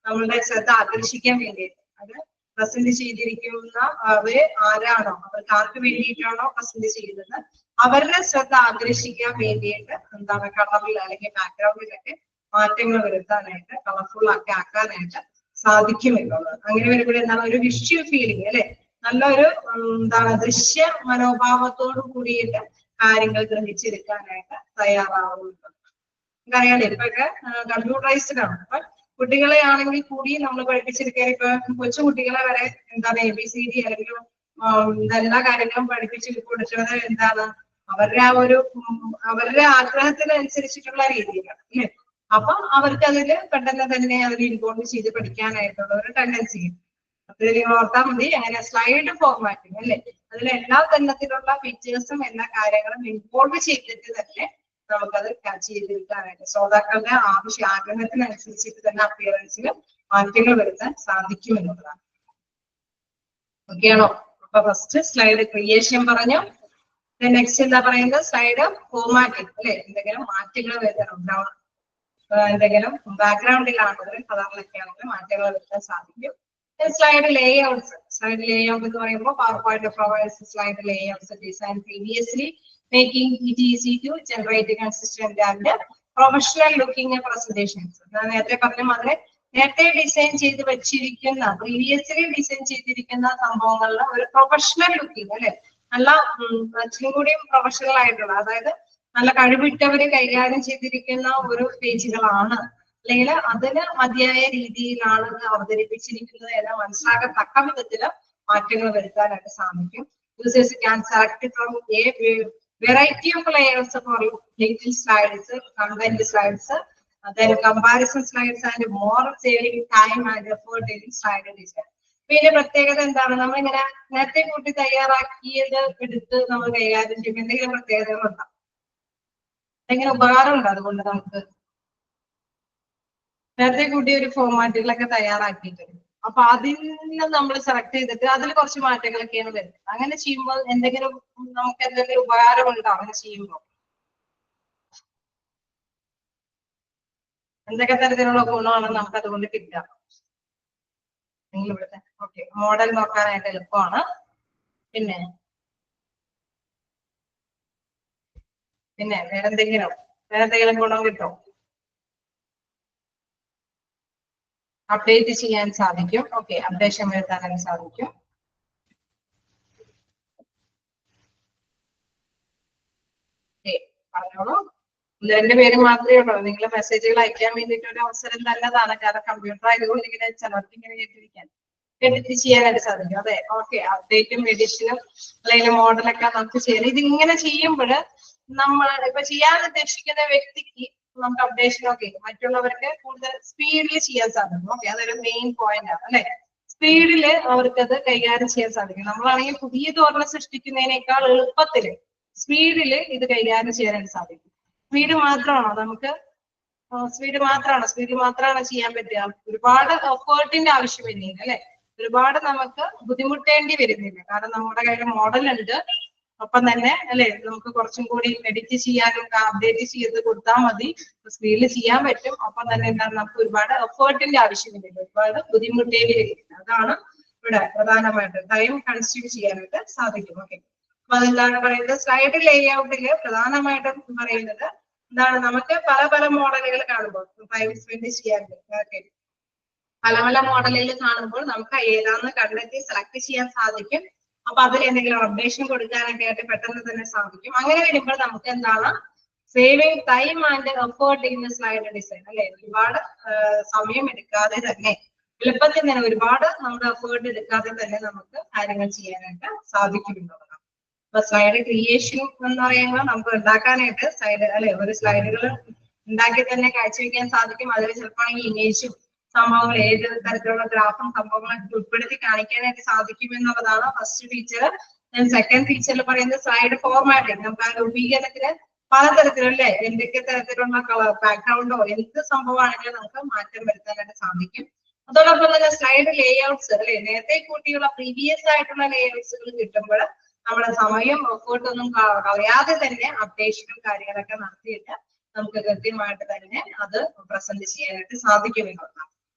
നമ്മളുടെ ശ്രദ്ധ ആകർഷിക്കാൻ വേണ്ടിയിട്ട് അത് പ്രസന്റ് ചെയ്തിരിക്കുന്ന അവര് ആരാണോ അവർക്ക് ആർക്ക് വേണ്ടിയിട്ടാണോ പ്രസന്റ് ചെയ്യുന്നത് അവരുടെ ശ്രദ്ധ ആകർഷിക്കാൻ വേണ്ടിയിട്ട് എന്താണ് കളറിൽ അല്ലെങ്കിൽ ബാക്ക്ഗ്രൗണ്ടിലൊക്കെ മാറ്റങ്ങൾ വരുത്താനായിട്ട് കളർഫുൾ ആക്കി ആക്കാനായിട്ട് സാധിക്കും എന്നുള്ളത്. അങ്ങനെ വരുമ്പോൾ എന്താണ് ഒരു വിഷ്വൽ ഫീലിംഗ് അല്ലെ, നല്ലൊരു എന്താണ് ദൃശ്യ മനോഭാവത്തോട് കൂടിയിട്ട് കാര്യങ്ങൾ ഗ്രഹിച്ചെടുക്കാനായിട്ട് തയ്യാറാവുന്നുണ്ട്. അറിയാലേ ഇപ്പൊക്കെ കമ്പ്യൂട്ടറൈസ്ഡ് ആണ്. അപ്പൊ കുട്ടികളെ ആണെങ്കിൽ കൂടി നമ്മൾ പഠിപ്പിച്ചെടുക്കാൻ ഇപ്പൊ കൊച്ചു കുട്ടികളെ വരെ എന്താണ് ABCD അല്ലെങ്കിൽ എല്ലാ കാര്യങ്ങളും പഠിപ്പിച്ച് കൊടുക്കുന്നത് എന്താണ് അവരുടെ ആ ഒരു അവരുടെ ആഗ്രഹത്തിനനുസരിച്ചിട്ടുള്ള രീതിയിലാണ് അല്ലെ. അപ്പൊ അവർക്ക് അതില് പെട്ടെന്ന് തന്നെ അതിൽ ഇൻവോൾവ് ചെയ്ത് പഠിക്കാനായിട്ടുള്ള ഒരു ടെൻഡൻസി ഉണ്ട്. അത് നിങ്ങൾ ഓർത്താൽ മതി. അങ്ങനെ സ്ലൈഡ് ഫോർമാറ്റിംഗ് അല്ലെ അതിൽ എല്ലാ തരത്തിലുള്ള ഫീച്ചേഴ്സും എല്ലാ കാര്യങ്ങളും ഇൻവോൾവ് ചെയ്തിട്ട് തന്നെ നമുക്കത് ക്യാച്ച് ചെയ്തെടുക്കാനായിട്ട് ശ്രോതാക്കളുടെ ആഗ്രഹത്തിനനുസരിച്ചിട്ട് തന്നെ അപ്പിയറൻസിൽ മാറ്റങ്ങൾ വരുത്താൻ സാധിക്കും എന്നുള്ളതാണ്. ഓക്കെയാണോ? അപ്പൊ ഫസ്റ്റ് സ്ലൈഡ് ക്രിയേഷൻ പറഞ്ഞു. നെക്സ്റ്റ് എന്താ പറയുന്നത് സ്ലൈഡ് ഫോർമാറ്റിംഗ് അല്ലെ. എന്തെങ്കിലും മാറ്റങ്ങൾ വരുത്തണം, എന്തെങ്കിലും ബാക്ക്ഗ്രൗണ്ടിലാണെങ്കിലും കളറിലൊക്കെ ആണെങ്കിലും മാറ്റങ്ങൾ വരുത്താൻ സാധിക്കും. Slide layouts. Slide layout എന്ന് പറയുമ്പോൾ PowerPoint provides slide layouts designed previously, making it easy to generate consistent and professional looking presentations. ഞാൻ നേരത്തെ പറഞ്ഞ മാതിരി നേരത്തെ ഡിസൈൻ ചെയ്ത് വെച്ചിരിക്കുന്ന പ്രീവിയസ്ലി ഡിസൈൻ ചെയ്തിരിക്കുന്ന സംഭവങ്ങളിൽ ഒരു പ്രൊഫഷണൽ ലുക്കിംഗ് അല്ലെ, നല്ല ഇച്ചിരി കൂടി പ്രൊഫഷണൽ ആയിട്ടുള്ള അതായത് നല്ല കഴിവിട്ടവര് കൈകാര്യം ചെയ്തിരിക്കുന്ന ഒരു പേജുകളാണ് അല്ലെങ്കിൽ അതിന് മതിയായ രീതിയിലാണ് അവതരിപ്പിച്ചിരിക്കുന്നത് എന്ന് മനസ്സിലാക്കത്തക്ക വിധത്തില് മാറ്റങ്ങൾ വരുത്താനായിട്ട് സാധിക്കും. Users can select from a variety of layers for little slides, content slides, then comparison slides and more, saving time and effort in slide design. പിന്നെ പ്രത്യേകത എന്താണ്? നമ്മളിങ്ങനെ നേരത്തെ കൂട്ടി തയ്യാറാക്കിയത് എടുത്ത് നമ്മൾ കൈകാര്യം ചെയ്യുമ്പോൾ എന്തെങ്കിലും പ്രത്യേകതകളുണ്ടോ? എന്തെങ്കിലും ഉപകാരമുണ്ടോ അതുകൊണ്ട് നമുക്ക്? നേരത്തെ കൂട്ടി ഒരു ഫോർമാറ്റുകളൊക്കെ തയ്യാറാക്കിയിട്ട് അപ്പൊ അതിൽ നിന്ന് നമ്മൾ സെലക്ട് ചെയ്തിട്ട് അതിൽ കുറച്ച് മാറ്റങ്ങളൊക്കെയാണ് വരുന്നത്. അങ്ങനെ ചെയ്യുമ്പോൾ എന്തെങ്കിലും നമുക്ക് എന്തെങ്കിലും ഉപകാരമുണ്ടോ അങ്ങനെ ചെയ്യുമ്പോൾ? എന്തൊക്കെ തരത്തിലുള്ള ഗുണമാണ് നമുക്ക് അതുകൊണ്ട് കിട്ടുക? നിങ്ങൾ ഇവിടുത്തെ ഓക്കെ മോഡൽ നോക്കാനായിട്ട് എളുപ്പമാണ്. പിന്നെ വേറെന്തെങ്കിലും ഗുണം കിട്ടും? അപ്ഡേറ്റ് ചെയ്യാൻ സാധിക്കും. ഓക്കെ, അപ്ഡേഷൻ വരുത്താൻ സാധിക്കും. പറഞ്ഞോളൂ. 1-2 പേര് മാത്രമേ ഉള്ളൂ. നിങ്ങൾ മെസ്സേജുകൾ അയക്കാൻ വേണ്ടിയിട്ട് ഒരു അവസരം നല്ലതാണ്. കാരണം കമ്പ്യൂട്ടർ ആയതുകൊണ്ട് ഇങ്ങനെ ചിലർക്ക് ഇങ്ങനെ എഡിറ്റ് ചെയ്യാനായിട്ട് സാധിക്കും. അതെ, ഓക്കെ. അപ്ഡേറ്റും എഡിഷനും അല്ലെങ്കിൽ മോഡലൊക്കെ നമുക്ക് ചെയ്യാം. ഇതിങ്ങനെ ചെയ്യുമ്പോൾ നമ്മൾ ഇപ്പൊ ചെയ്യാൻ ഉദ്ദേശിക്കുന്ന വ്യക്തിക്ക് നമുക്ക് അപ്ഡേഷൻ ഒക്കെ മറ്റുള്ളവർക്ക് കൂടുതൽ സ്പീഡിൽ ചെയ്യാൻ സാധിക്കും. ഓക്കെ, അതൊരു മെയിൻ പോയിന്റ് ആണ് അല്ലെ. സ്പീഡിൽ അവർക്കത് കൈകാര്യം ചെയ്യാൻ സാധിക്കും. നമ്മളാണെങ്കിൽ പുതിയ ധോരണ സൃഷ്ടിക്കുന്നതിനേക്കാൾ എളുപ്പത്തില് സ്പീഡില് ഇത് കൈകാര്യം ചെയ്യാനായിട്ട് സാധിക്കും. സ്പീഡ് മാത്രമാണോ നമുക്ക്? സ്പീഡ് മാത്രമാണ് ചെയ്യാൻ പറ്റുക. ഒരുപാട് എഫേർട്ടിന്റെ ആവശ്യമില്ല അല്ലെ. ഒരുപാട് നമുക്ക് ബുദ്ധിമുട്ടേണ്ടി വരുന്നില്ല. കാരണം നമ്മുടെ കയ്യിൽ മോഡൽ ഉണ്ട്. ഒപ്പം തന്നെ അല്ലെ നമുക്ക് കുറച്ചും കൂടി എഡിറ്റ് ചെയ്യാനും അപ്ഡേറ്റ് ചെയ്ത് കൊടുത്താൽ മതി. സ്പീഡിൽ ചെയ്യാൻ പറ്റും. ഒപ്പം തന്നെ എന്താണ് നമുക്ക് ഒരുപാട് എഫേർട്ടിന്റെ ആവശ്യമില്ല. ഒരുപാട് ബുദ്ധിമുട്ടേണ്ടി വരുന്നില്ല. അതാണ് ഇവിടെ പ്രധാനമായിട്ട് ടൈം കൺസ്യൂം ചെയ്യാനായിട്ട് സാധിക്കും. ഓക്കെ, അപ്പൊ അതെന്താണ് പറയുന്നത്? സ്ലൈഡ് ലേഔട്ടില് പ്രധാനമായിട്ടും പറയുന്നത് എന്താണ്? നമുക്ക് പല മോഡലുകൾ കാണുമ്പോൾ ടൈം സ്പെൻഡ് ചെയ്യാറുണ്ട്. ഓക്കെ, പല മോഡലുകൾ കാണുമ്പോൾ നമുക്ക് ഏതാണെന്ന് കണ്ടെത്തി സെലക്ട് ചെയ്യാൻ സാധിക്കും. അപ്പൊ അതിൽ എന്തെങ്കിലും അപ്ഡേഷൻ കൊടുക്കാനൊക്കെ ആയിട്ട് പെട്ടെന്ന് തന്നെ സാധിക്കും. അങ്ങനെ വരുമ്പോൾ നമുക്ക് എന്താണ്? Saving time and effort in slide design അല്ലെ. ഒരുപാട് സമയം എടുക്കാതെ തന്നെ എളുപ്പത്തിൽ തന്നെ ഒരുപാട് നമ്മുടെ എഫേർട്ട് എടുക്കാതെ തന്നെ നമുക്ക് കാര്യങ്ങൾ ചെയ്യാനായിട്ട് സാധിക്കുന്നുള്ളതാണ്. അപ്പൊ സ്ലൈഡ് ക്രിയേഷൻ എന്ന് പറയുമ്പോൾ നമുക്ക് ഉണ്ടാക്കാനായിട്ട് സ്ലൈഡ് അല്ലെ ഒരു സ്ലൈഡുകൾ ഉണ്ടാക്കി തന്നെ കാഴ്ചവെക്കാൻ സാധിക്കും. അതിൽ ചിലപ്പോൾ ഇമേജും സംഭവങ്ങൾ ഏത് തരത്തിലുള്ള ഗ്രാഫും സംഭവങ്ങളൊക്കെ ഉൾപ്പെടുത്തി കാണിക്കാനായിട്ട് സാധിക്കും എന്നുള്ളതാണ് ഫസ്റ്റ് ഫീച്ചർ. സെക്കൻഡ് ഫീച്ചറിൽ പറയുന്നത് സ്ലൈഡ് ഫോർമാറ്റിംഗ്. നമുക്ക് ആ രൂപീകരണത്തിന് പലതരത്തിലല്ലേ എന്തൊക്കെ തരത്തിലുള്ള ബാക്ക്ഗ്രൗണ്ടോ എന്ത് സംഭവമാണെങ്കിലും നമുക്ക് മാറ്റം വരുത്താനായിട്ട് സാധിക്കും. അതോടൊപ്പം തന്നെ സ്ലൈഡ് ലേഔട്ട്സ് അല്ലെ നേരത്തെ കൂട്ടിയുള്ള പ്രീവിയസ് ആയിട്ടുള്ള ലേഔട്ട്സുകൾ കിട്ടുമ്പോൾ നമ്മുടെ സമയം എഫേർട്ട് ഒന്നും കളയാതെ തന്നെ അപ്ഡേഷനും കാര്യങ്ങളൊക്കെ നടത്തിയിട്ട് നമുക്ക് കൃത്യമായിട്ട് തന്നെ അത് പ്രസന്റ് ചെയ്യാനായിട്ട് സാധിക്കും എന്നുള്ളതാണ്.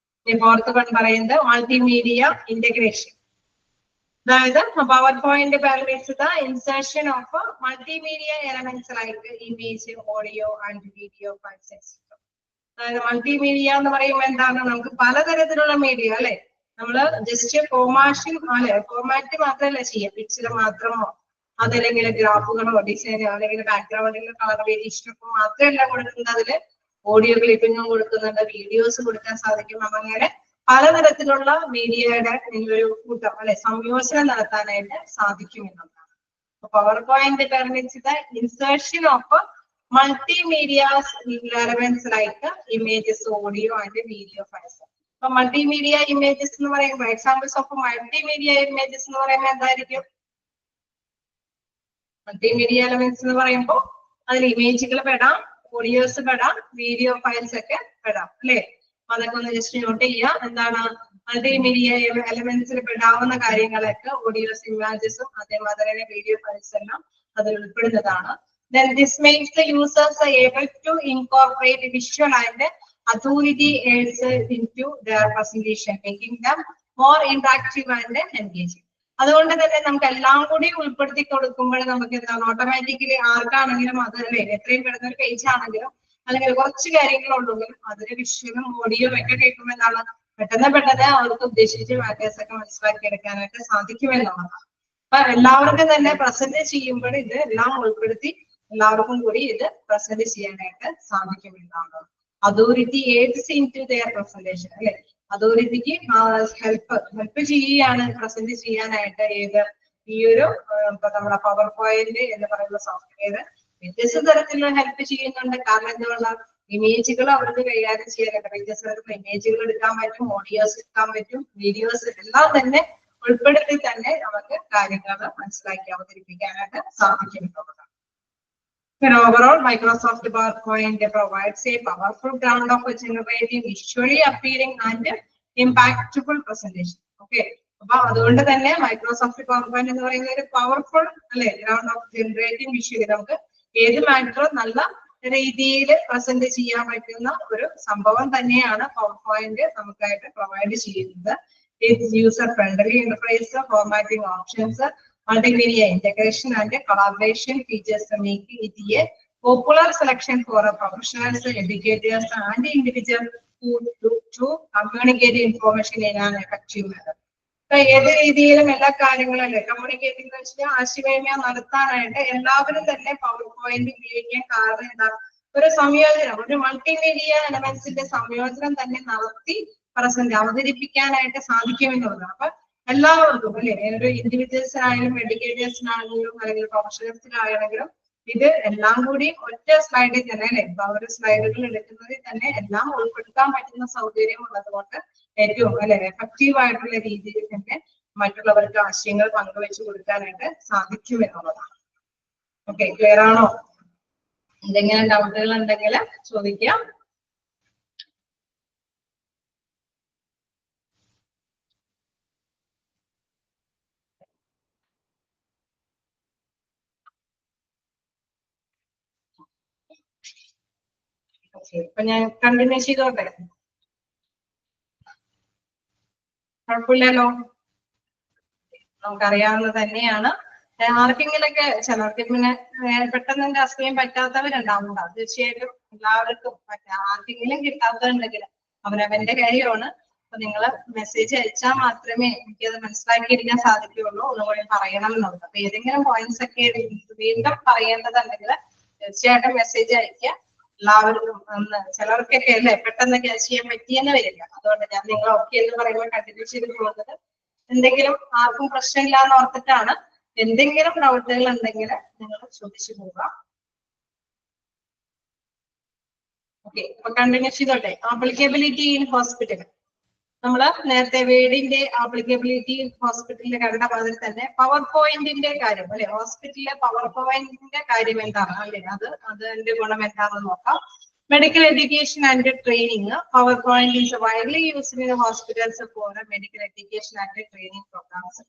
ഫോർത്ത് വൺ പറയുന്നത് മൾട്ടിമീഡിയ ഇന്റഗ്രേഷൻ. അതായത് power point permits the insertion of multimedia elements like image, audio and video files etcetera. അതായത് മൾട്ടിമീഡിയ എന്ന് പറയുമ്പോൾ എന്താണ്? നമുക്ക് പലതരത്തിലുള്ള മീഡിയ അല്ലെ. നമ്മള് ജസ്റ്റ് ഫോർമാറ്റ് മാത്രമല്ല ചെയ്യാം. പിക്ചർ മാത്രമോ അതല്ലെങ്കിൽ ഗ്രാഫുകളോ ഡിസൈനോ അല്ലെങ്കിൽ ബാക്ക്ഗ്രൗണ്ടിലോ കളർ വേരിയേഷനൊക്കെ മാത്രമല്ല കൊടുക്കുന്നത്. അതില് ഓഡിയോ ക്ലിപ്പിങ്ങും കൊടുക്കുന്നുണ്ട്, വീഡിയോസ് കൊടുക്കാൻ സാധിക്കും. അങ്ങനെ പലതരത്തിലുള്ള മീഡിയയുടെ ഒരു കൂട്ടം അല്ലെ സംയോജനം നടത്താനായിട്ട് സാധിക്കും എന്നുള്ളതാണ്. Power point permits the insertion of multimedia elements like images, audio and video files. അപ്പൊ മൾട്ടിമീഡിയ ഇമേജസ് എന്ന് പറയുമ്പോൾ എക്സാമ്പിൾസ് ഓഫ് മൾട്ടിമീഡിയ ഇമേജസ് എന്ന് പറയുമ്പോൾ എന്തായിരിക്കും? മൾട്ടിമീഡിയ എലമെന്റ്സ് എന്ന് പറയുമ്പോൾ അതിൽ ഇമേജുകൾ പെടാം, ഓഡിയോസ് പെടാം, വീഡിയോ ഫയൽസ് ഒക്കെ പെടാം അല്ലെ. അതൊക്കെ ഒന്ന് ജസ്റ്റ് നോട്ട് ചെയ്യുക. എന്താണ് മൾട്ടിമീഡിയ എലമെന്റ്സിൽ പെടാവുന്ന കാര്യങ്ങളൊക്കെ ഓഡിയോസ്, ഇമേജസും അതേമാതിരി തന്നെ വീഡിയോ ഫയൽസ് എല്ലാം അതിൽ ഉൾപ്പെടുന്നതാണ്. Then this makes the users able to incorporate visual and authority aids into their presentation, making them more interactive and engaging. അതുകൊണ്ട് തന്നെ നമുക്ക് എല്ലാം കൂടി ഉൾപ്പെടുത്തി കൊടുക്കുമ്പോൾ നമുക്ക് എന്താണ് ഓട്ടോമാറ്റിക്കലി ആർക്കാണെങ്കിലും അത് അല്ലെ എത്രയും പെടുന്ന ഒരു പേജ് ആണെങ്കിലും അല്ലെങ്കിൽ കുറച്ച് കാര്യങ്ങളുണ്ടെങ്കിലും അതിന് വിഷ്വലും ഓഡിയോ ഒക്കെ കേൾക്കുമ്പോൾ എന്താണ് പെട്ടെന്ന് അവർക്ക് ഉദ്ദേശിച്ച് മാറ്റേഴ്സ് ഒക്കെ മനസ്സിലാക്കി എടുക്കാനായിട്ട് സാധിക്കുമെന്നുള്ളതാണ്. അപ്പൊ എല്ലാവർക്കും തന്നെ പ്രസന്റ് ചെയ്യുമ്പോൾ ഇത് എല്ലാം ഉൾപ്പെടുത്തി എല്ലാവർക്കും കൂടി ഇത് പ്രസന്റ് ചെയ്യാനായിട്ട് സാധിക്കുമെന്നാണ്. Authority aids in to their presentation അല്ലെ. അതോറിറ്റിക്ക് ഹെൽപ്പ് ചെയ്യുകയാണ് പ്രസന്റ് ചെയ്യാനായിട്ട് ഏത് ഈ ഒരു നമ്മുടെ പവർ പോയിന്റ് എന്ന് പറയുന്ന സോഫ്റ്റ്വെയർ വ്യത്യസ്ത തരത്തിലുള്ള ഹെൽപ്പ് ചെയ്യുന്നുണ്ട്. കാരണം എന്തുകൊണ്ടാണ് ഇമേജുകൾ അവർക്ക് കൈകാര്യം ചെയ്യാനായിട്ട് ടീച്ചേഴ്സുകൾക്ക് ഇമേജുകൾ എടുക്കാൻ പറ്റും, ഓഡിയോസ് എടുക്കാൻ പറ്റും, വീഡിയോസ് എല്ലാം തന്നെ ഉൾപ്പെടുത്തി തന്നെ നമുക്ക് കാര്യങ്ങൾ മനസ്സിലാക്കി അവതരിപ്പിക്കാനായിട്ട് സാധിക്കുന്നുള്ളതാണ്. Overall, Microsoft PowerPoint provides a powerful ground of generating visually appealing and impactful presentation. Okay. അപ്പൊ അതുകൊണ്ട് തന്നെ മൈക്രോസോഫ്റ്റ് പവർപോയിന്റ് എന്ന് പറയുന്ന ഒരു പവർഫുൾ അല്ലെ ഗ്രൗണ്ട് ഓഫ് ജനറേറ്റിംഗ് വിഷ്വലി നമുക്ക് ഏത് മാറ്ററും നല്ല രീതിയിൽ പ്രസന്റ് ചെയ്യാൻ പറ്റുന്ന ഒരു സംഭവം തന്നെയാണ് പവർപോയിന്റ് നമുക്കായിട്ട് പ്രൊവൈഡ് ചെയ്യുന്നത്. It's user friendly interface, formatting options, multimedia integration and collaboration features making it a popular selection for professionals, educators and individuals who look to communicate information in an effective manner. ഏത് രീതിയിലും എല്ലാ കാര്യങ്ങളും communicating വെച്ചാൽ ആശയവിനിമയം നടത്താനായിട്ട് എല്ലാവരും തന്നെ power point ഉപയോഗിക്കാൻ കാരണം എന്താ, ഒരു സംയോജനം, ഒരു മൾട്ടിമീഡിയ എലമെന്റ്സിന്റെ സംയോജനം തന്നെ നടത്തി പ്രസന്റ് അവതരിപ്പിക്കാനായിട്ട് സാധിക്കുമെന്നുള്ളതാണ്. അപ്പൊ എല്ലാവർക്കും അല്ലെ, ഒരു ഇൻഡിവിജ്വൽസിനായാലും എഡ്യൂക്കേറ്റേഴ്സിനാണെങ്കിലും അല്ലെങ്കിൽ പ്രൊഫഷണൽസിനാണെങ്കിലും ഇത് എല്ലാം കൂടി ഒറ്റ സ്ലൈഡിൽ തന്നെ അല്ലെ, ഒരു സ്ലൈഡുകൾ എടുക്കുന്നതിൽ തന്നെ എല്ലാം ഉൾപ്പെടുത്താൻ പറ്റുന്ന സൗകര്യം ഉള്ളത് കൊണ്ട് ഏറ്റവും അല്ലെ എഫക്റ്റീവ് ആയിട്ടുള്ള രീതിയിൽ തന്നെ മറ്റുള്ളവർക്ക് ആശയങ്ങൾ പങ്കുവെച്ചു കൊടുക്കാനായിട്ട് സാധിക്കും എന്നുള്ളതാണ്. ഓക്കെ, ക്ലിയർ ആണോ? എന്തെങ്കിലും ഡൗട്ടുകൾ ഉണ്ടെങ്കിൽ ചോദിക്കാം. ഇപ്പൊ ഞാൻ കണ്ടിന്യൂ ചെയ്തോട്ടെ? കുഴപ്പമില്ലല്ലോ, നമുക്കറിയാവുന്നത് തന്നെയാണ്. ആർക്കെങ്കിലൊക്കെ ചിലർക്ക് പിന്നെ പെട്ടെന്ന് എന്റെ അസുഖം പറ്റാത്തവരുണ്ടാവും, തീർച്ചയായിട്ടും എല്ലാവർക്കും ആർക്കെങ്കിലും കിട്ടാത്തതുണ്ടെങ്കിൽ അവരവന്റെ കാര്യമാണ്. അപ്പൊ നിങ്ങള് മെസ്സേജ് അയച്ചാൽ മാത്രമേ എനിക്കത് മനസ്സിലാക്കിയിരിക്കാൻ സാധിക്കുകയുള്ളൂ. ഒന്നുകൂടി പറയണം എന്നുള്ളത്. അപ്പൊ ഏതെങ്കിലും പോയിന്റ്സ് ഒക്കെ വീണ്ടും പറയേണ്ടതുണ്ടെങ്കിൽ തീർച്ചയായിട്ടും മെസ്സേജ് അയക്കുക. എല്ലാവർക്കും ചിലർക്കൊക്കെ അല്ലേ പെട്ടെന്ന് ക്യാച്ച് ചെയ്യാൻ പറ്റിയെന്ന് വരില്ല. അതുകൊണ്ട് ഞാൻ നിങ്ങൾ ഓക്കെ എന്ന് പറയുമ്പോൾ കണ്ടിന്യൂ ചെയ്ത് പോകുന്നത് എന്തെങ്കിലും ആർക്കും പ്രശ്നമില്ല എന്ന് ഓർത്തിട്ടാണ്. എന്തെങ്കിലും ഡൗട്ടുകൾ ഉണ്ടെങ്കിൽ നിങ്ങൾ ചോദിച്ചു പോകാം. ഓക്കെ, അപ്പൊ കണ്ടിന്യൂ ചെയ്തോട്ടെ. Applicability in hospital. നമ്മള് നേരത്തെ വേഡിന്റെ ആപ്ലിക്കബിലിറ്റി ഹോസ്പിറ്റലിന്റെ കണ്ട മാതിരി തന്നെ പവർ പോയിന്റിന്റെ കാര്യം അല്ലെ, ഹോസ്പിറ്റലിലെ പവർ പോയിന്റിന്റെ കാര്യം എന്താണ് അല്ലെ, അതിന്റെ ഗുണം എന്താണെന്ന് നോക്കാം. Medical education and training. PowerPoint is widely used in hospitals for medical education and training programs.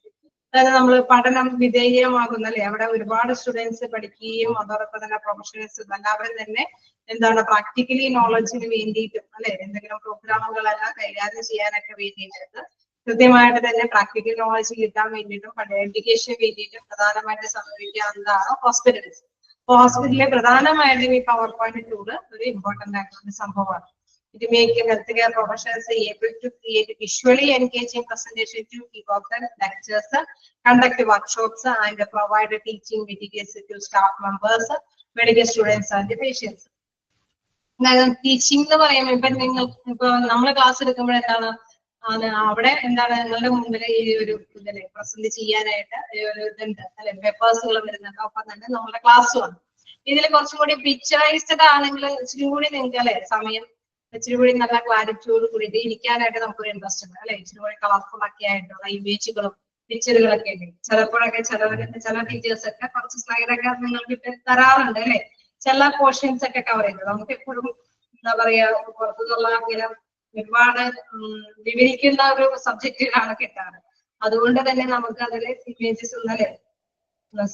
അതായത് നമ്മൾ പഠനം വിധേയമാകുന്ന അല്ലെ, അവിടെ ഒരുപാട് സ്റ്റുഡൻസ് പഠിക്കുകയും അതോടൊപ്പം തന്നെ പ്രൊഫഷണൽസ് എല്ലാവരും തന്നെ എന്താണ് പ്രാക്ടിക്കലി നോളജിന് വേണ്ടിയിട്ടും അല്ലെ, എന്തെങ്കിലും പ്രോഗ്രാമുകളെല്ലാം കൈകാര്യം ചെയ്യാനൊക്കെ വേണ്ടിയിട്ട് കൃത്യമായിട്ട് തന്നെ പ്രാക്ടിക്കൽ നോളജ് കിട്ടാൻ വേണ്ടിയിട്ടും എഡ്യൂക്കേഷന് വേണ്ടിയിട്ടും പ്രധാനമായിട്ട് സംഭവിക്കാവുന്നതാണ് ഹോസ്പിറ്റൽസ്. ഹോസ്പിറ്റലിലെ പ്രധാനമായിട്ടും ഈ പവർ പോയിന്റ് ടൂള് ഒരു ഇമ്പോർട്ടന്റ് ആയിട്ടുള്ള സംഭവമാണ്. It make healthcare professionals able to create visually engaging presentation to keep up the lectures, conduct workshops, and provide teaching materials to staff members, medical students, and patients. Teaching എന്ന് പറയുമ്പോൾ ഇപ്പൊ നമ്മള് class എടുക്കുമ്പോൾ എന്താണ് അവിടെ എന്താണ് നിങ്ങളുടെ മുമ്പിൽ ഈ ഒരു ഇതല്ലേ പ്രസന്റ് ചെയ്യാനായിട്ട് ഒരു ഇതുണ്ട് അല്ലെ, പേപ്പേഴ്സുകൾ വരുന്നുണ്ട്. ഒപ്പം തന്നെ നമ്മുടെ ക്ലാസ്സുമാണ്. ഇതിൽ കുറച്ചും കൂടി പിക്ചറൈസ്ഡ് ആണെങ്കിൽ ഇച്ചിരി കൂടി നിങ്ങൾക്ക് അല്ലെ സമയം ഇച്ചിരി കൂടി നല്ല ക്ലാരിറ്റിയോട് കൂടിയിട്ട് ഇരിക്കാനായിട്ട് നമുക്കൊരു ഇൻട്രസ്റ്റ് ഉണ്ട് അല്ലെ. ഇച്ചിരി കൂടി കളർഫുൾ ഒക്കെ ആയിട്ടുള്ള ഇമേജുകളും പിക്ചറുകളൊക്കെ ഉണ്ട്. ചിലപ്പോഴൊക്കെ ചില ടീച്ചേഴ്സ് ഒക്കെ കുറച്ച് സ്ലൈഡൊക്കെ നിങ്ങൾക്ക് തരാറുണ്ട് അല്ലെ, ചില പോർഷൻസ് ഒക്കെ കവർ ചെയ്തത്. നമുക്ക് എപ്പോഴും എന്താ പറയാ പുറത്തുനിന്നുള്ള ഇങ്ങനെ ഒരുപാട് വിവരിക്കുന്ന ഒരു സബ്ജക്റ്റുകളാണ് കിട്ടാറ്. അതുകൊണ്ട് തന്നെ നമുക്ക് അതില് ഇമേജസ് ഒന്നല്ലേ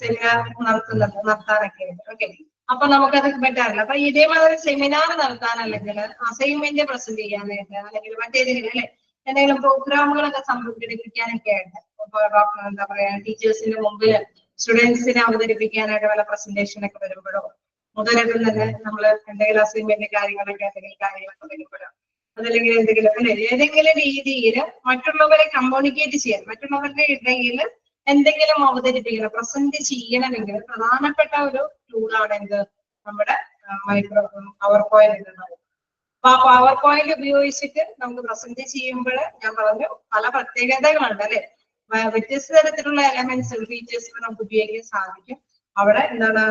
സെമിനാർ നടത്താനൊക്കെ ഉണ്ട്. ഓക്കെ, അപ്പൊ നമുക്കത് പറ്റാറില്ല. അപ്പൊ ഇതേമാതിരി സെമിനാർ നടത്താൻ അല്ലെങ്കിൽ അസൈൻമെന്റ് പ്രസന്റ് ചെയ്യാനായിട്ട് അല്ലെങ്കിൽ മറ്റേതെങ്കിലും അല്ലെ എന്തെങ്കിലും പ്രോഗ്രാമുകളൊക്കെ സംഘടിപ്പിക്കാനൊക്കെ ആയിട്ട് എന്താ പറയാ ടീച്ചേഴ്സിന്റെ മുമ്പിൽ സ്റ്റുഡൻസിനെ അവതരിപ്പിക്കാനായിട്ട് വല്ല പ്രസന്റേഷൻ ഒക്കെ വരുമ്പോഴോ മുതലെടുത്ത് തന്നെ നമ്മള് എന്തെങ്കിലും അസൈൻമെന്റ് കാര്യങ്ങളൊക്കെ എന്തെങ്കിലും കാര്യങ്ങളൊക്കെ വരുമ്പോഴോ അതല്ലെങ്കിൽ എന്തെങ്കിലും അല്ലെ ഏതെങ്കിലും രീതിയിൽ മറ്റുള്ളവരെ കമ്മ്യൂണിക്കേറ്റ് ചെയ്യാൻ മറ്റുള്ളവരുടെ ഇടയിൽ എന്തെങ്കിലും അവതരിപ്പിക്കണം പ്രസന്റ് ചെയ്യണമെങ്കിൽ പ്രധാനപ്പെട്ട ഒരു ടൂളാണ് എന്ത് നമ്മുടെ പവർ പോയിന്റ് എന്നുള്ളത്. അപ്പൊ ആ പവർ പോയിന്റ് ഉപയോഗിച്ചിട്ട് നമുക്ക് പ്രസന്റ് ചെയ്യുമ്പോൾ ഞാൻ പറഞ്ഞു പല പ്രത്യേകതകളുണ്ട് അല്ലെ, വ്യത്യസ്ത തരത്തിലുള്ള എലമെന്റ്സ് ഫീച്ചേഴ്സുകൾ നമുക്ക് ഉപയോഗിക്കാൻ സാധിക്കും. അവിടെ എന്താണ്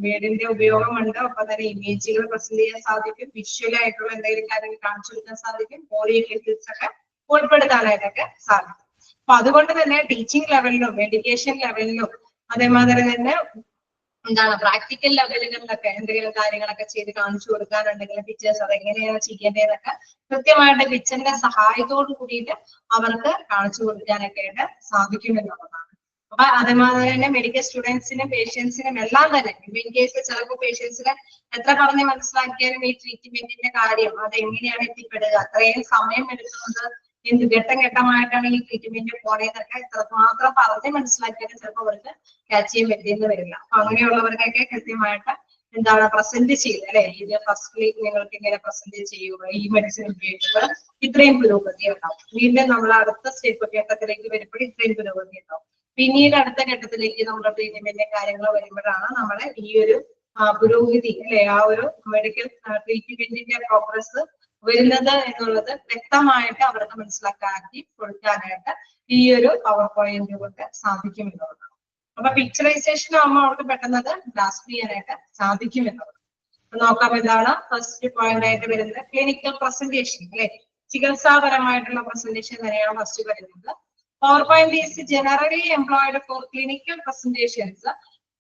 വേർഡിന്റെ ഉപയോഗമുണ്ട്. ഒപ്പം തന്നെ ഇമേജുകൾ പ്രസന്റ് ചെയ്യാൻ സാധിക്കും, വിഷ്വൽ ആയിട്ടുള്ള എന്തെങ്കിലും കാര്യങ്ങൾ കാണിച്ചു കൊടുക്കാൻ സാധിക്കും, ഓഡിയോ ക്ലിപ്സ് ഒക്കെ ഉൾപ്പെടുത്താനായിട്ടൊക്കെ സാധിക്കും. അപ്പൊ അതുകൊണ്ട് തന്നെ ടീച്ചിങ് ലെവലിലും എഡ്യൂക്കേഷൻ ലെവലിലും അതേമാതിരി തന്നെ എന്താണ് പ്രാക്ടിക്കൽ ലെവലുകളിലൊക്കെ എന്തെങ്കിലും കാര്യങ്ങളൊക്കെ ചെയ്ത് കാണിച്ചു കൊടുക്കാനുണ്ടെങ്കിൽ ടീച്ചേഴ്സ് അതെങ്ങനെയാണ് ചെയ്യേണ്ടതെന്നൊക്കെ കൃത്യമായിട്ട് പിക്ചറിന്റെ സഹായത്തോട് കൂടിയിട്ട് അവർക്ക് കാണിച്ചു കൊടുക്കാനൊക്കെ ആയിട്ട് സാധിക്കും എന്നുള്ളതാണ്. അപ്പൊ അതേമാതിരി തന്നെ മെഡിക്കൽ സ്റ്റുഡൻസിനും പേഷ്യൻസിനും എല്ലാം തന്നെ ഇൻ കേസ് ചിലപ്പോൾ പേഷ്യൻസിനെ എത്ര പറഞ്ഞ് മനസ്സിലാക്കിയാലും ഈ ട്രീറ്റ്മെന്റിന്റെ കാര്യം അത് എങ്ങനെയാണ് എത്തിപ്പെടുക, അത്രയും സമയം എടുക്കുന്നത്, എന്ത് ഘട്ടം ഘട്ടമായിട്ടാണ് ഈ ട്രീറ്റ്മെന്റ് പോണേന്നൊക്കെ എത്രമാത്രം പറഞ്ഞ് മനസ്സിലാക്കിയാലും ചിലപ്പോൾ അവർക്ക് ക്യാച്ച് ചെയ്യാൻ പറ്റിയെന്ന് വരില്ല. അപ്പൊ അങ്ങനെയുള്ളവർക്കൊക്കെ കൃത്യമായിട്ട് എന്താണ് പ്രസന്റ് ചെയ്യുക അല്ലെ, ഇത് ഫസ്റ്റ്ലി നിങ്ങൾക്ക് ഇങ്ങനെ പ്രസന്റ് ചെയ്യുക, ഈ മെഡിസിൻ ഉപയോഗിക്കുക, ഇത്രയും പുരോഗതി ഉണ്ടാവും. വീണ്ടും നമ്മൾ അടുത്ത സ്റ്റെപ്പ് ഘട്ടത്തിലേക്ക് വരുമ്പോൾ ഇത്രയും പുരോഗതി ഉണ്ടാവും. പിന്നീട് അടുത്ത ഘട്ടത്തിലേക്ക് നമ്മുടെ ട്രീറ്റ്മെന്റിന്റെ കാര്യങ്ങൾ വരുമ്പോഴാണ് നമ്മളെ ഈ ഒരു പുരോഗതി അല്ലെ, ആ ഒരു മെഡിക്കൽ ട്രീറ്റ്മെന്റിന്റെ പ്രോഗ്രസ് വരുന്നത് എന്നുള്ളത് വ്യക്തമായിട്ട് അവർക്ക് മനസ്സിലാക്കി കൊടുക്കാനായിട്ട് ഈ ഒരു പവർ പോയിന്റ് കൊണ്ട് സാധിക്കും എന്നുള്ളതാണ്. അപ്പൊ പിക്ചറൈസേഷൻ ആകുമ്പോൾ അവർക്ക് പെട്ടെന്നത് ഗ്രാസ്പ് ചെയ്യാനായിട്ട് സാധിക്കും എന്നുള്ളത്. നോക്കാം എന്താണ് ഫസ്റ്റ് പോയിന്റ് ആയിട്ട് വരുന്നത് ക്ലിനിക്കൽ പ്രസന്റേഷൻ അല്ലെ, ചികിത്സാപരമായിട്ടുള്ള പ്രസന്റേഷൻ തന്നെയാണ് ഫസ്റ്റ് വരുന്നത്. PowerPoint is generally employed for clinical presentations,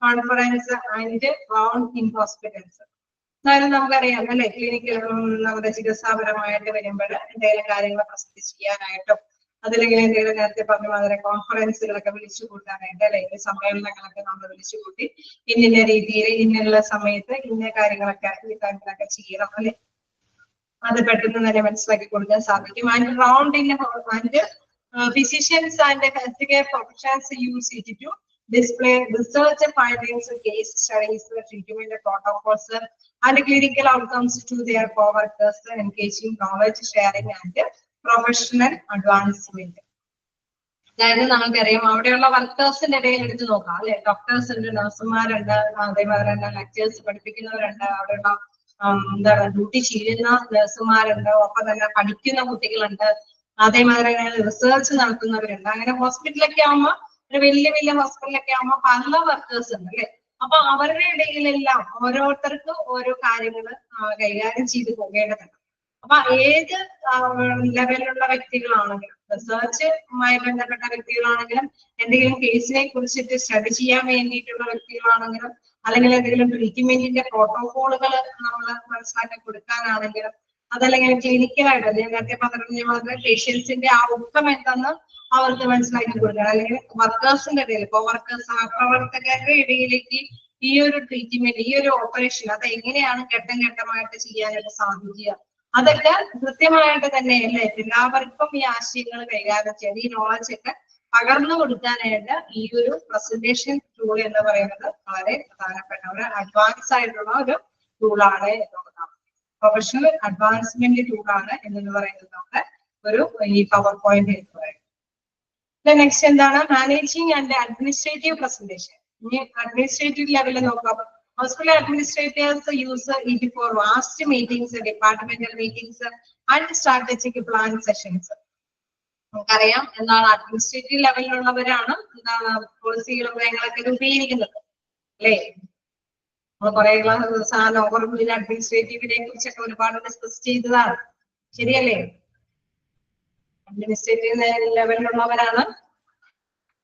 conference and round in hospitals. അതായത് നമുക്കറിയാം അല്ലെ, ക്ലിനിക്കൽ നമ്മുടെ ചികിത്സാപരമായിട്ട് വരുമ്പോൾ എന്തെങ്കിലും കാര്യങ്ങൾ പ്രസന്റ് ചെയ്യാനായിട്ടും അതിലെങ്കിൽ എന്തെങ്കിലും നേരത്തെ പറഞ്ഞ മാതിരി കോൺഫറൻസുകളൊക്കെ വിളിച്ചു കൂട്ടാനായിട്ട് അല്ലെ, സമ്മേളനങ്ങളൊക്കെ നമ്മൾ വിളിച്ചു കൂട്ടി ഇന്ന രീതിയിൽ ഇന്നുള്ള സമയത്ത് ഇന്ന കാര്യങ്ങളൊക്കെ ഈ കാര്യങ്ങളൊക്കെ ചെയ്യണം അല്ലെ, അത് പെട്ടെന്ന് തന്നെ മനസ്സിലാക്കി കൊടുക്കാൻ സാധിക്കും. And round in and physicians and healthcare professionals use it to display research findings, case studies, treatment protocols, and clinical outcomes to their co-workers, engaging knowledge sharing and professional advancement. അതായത് നമുക്കറിയാം അവിടെയുള്ള വർക്കേഴ്സിന്റെ ഇടയിൽ എടുത്ത് നോക്കാം അല്ലെ, ഡോക്ടേഴ്സ് ഉണ്ട്, നഴ്സുമാരുണ്ട്, അതേമാതിരി തന്നെ ലെക്ചേഴ്സ് പഠിപ്പിക്കുന്നവരുണ്ട്, അവിടെയുള്ള എന്താണ് ഡ്യൂട്ടി ചെയ്യുന്ന നഴ്സുമാരുണ്ട്, ഒപ്പം തന്നെ പഠിക്കുന്ന കുട്ടികളുണ്ട്, അതേമാതിരി റിസർച്ച് നടത്തുന്നവരുണ്ട്. അങ്ങനെ ഹോസ്പിറ്റലൊക്കെ ആകുമ്പോൾ ഒരു വലിയ ഹോസ്പിറ്റലൊക്കെ ആകുമ്പോൾ പല വർക്കേഴ്സ് ഉണ്ട് അല്ലെ. അപ്പൊ അവരുടെ ഇടയിലെല്ലാം ഓരോരുത്തർക്കും ഓരോ കാര്യങ്ങൾ കൈകാര്യം ചെയ്ത് പോകേണ്ടതുണ്ട്. അപ്പൊ ഏത് ലെവലിലുള്ള വ്യക്തികളാണെങ്കിലും, റിസർച്ചുമായി ബന്ധപ്പെട്ട വ്യക്തികളാണെങ്കിലും, എന്തെങ്കിലും കേസിനെ കുറിച്ചിട്ട് സ്റ്റഡി ചെയ്യാൻ വേണ്ടിയിട്ടുള്ള വ്യക്തികളാണെങ്കിലും, അല്ലെങ്കിൽ എന്തെങ്കിലും ട്രീറ്റ്മെന്റിന്റെ പ്രോട്ടോകോളുകൾ നമ്മൾ മനസ്സിലാക്കി കൊടുക്കാനാണെങ്കിലും, അതല്ലെങ്കിൽ ക്ലിനിക്കലായിട്ട് നേരത്തെ പറഞ്ഞ പേഷ്യൻസിന്റെ ആ ഔട്ട്കം എന്താന്ന് അവർക്ക് മനസ്സിലാക്കി കൊടുക്കണം. അല്ലെങ്കിൽ വർക്കേഴ്സിന്റെ ഇടയിൽ ഇപ്പൊ സഹപ്രവർത്തകരുടെ ഇടയിലേക്ക് ഈ ഒരു ട്രീറ്റ്മെന്റ്, ഈ ഒരു ഓപ്പറേഷൻ അത് എങ്ങനെയാണ് ഘട്ടം ഘട്ടമായിട്ട് ചെയ്യാനായിട്ട് സാധിക്കുക, അതൊക്കെ കൃത്യമായിട്ട് തന്നെ അല്ലേ എല്ലാവർക്കും ഈ ആശയങ്ങൾ കൈകാര്യം ചെയ്യാൻ, ഈ നോളജ് ഒക്കെ പകർന്നു കൊടുക്കാനായിട്ട് ഈ ഒരു പ്രസന്റേഷൻ ടൂൾ എന്ന് പറയുന്നത് വളരെ പ്രധാനപ്പെട്ട ഒരു അഡ്വാൻസ് ആയിട്ടുള്ള ഒരു ടൂളാണ് എന്നുള്ളതാണ്. പ്രൊഫഷണൽ അഡ്വാൻസ്മെന്റ് ടൂളാണ് എന്ന് പറയുന്നത് നമ്മുടെ ഒരു ഈ പവർ പോയിന്റ് എന്ന് പറയുന്നത്. നെക്സ്റ്റ് എന്താണ് മാനേജിങ് ആൻഡ് അഡ്മിനിസ്ട്രേറ്റീവ് പ്രസന്റേഷൻ. ഇനി അഡ്മിനിസ്ട്രേറ്റീവ് ലെവലിൽ നോക്കാം. Hospital administrators use it for vast meetings, departmental meetings and strategic plan sessions. നമുക്കറിയാം എന്താണ് അഡ്മിനിസ്ട്രേറ്റീവ് ലെവലിലുള്ളവരാണ് എന്താണ് പോളിസികളും കാര്യങ്ങളൊക്കെ രൂപീകരിക്കുന്നത് അല്ലേ. കുറെ അഡ്മിനിസ്ട്രേറ്റീവിനെ കുറിച്ചൊക്കെ ഒരുപാട് ഡിസ്കസ് ചെയ്തതാണ്, ശരിയല്ലേ? അഡ്മിനിസ്ട്രേറ്റീവ് ലെവലിലുള്ളവരാണ്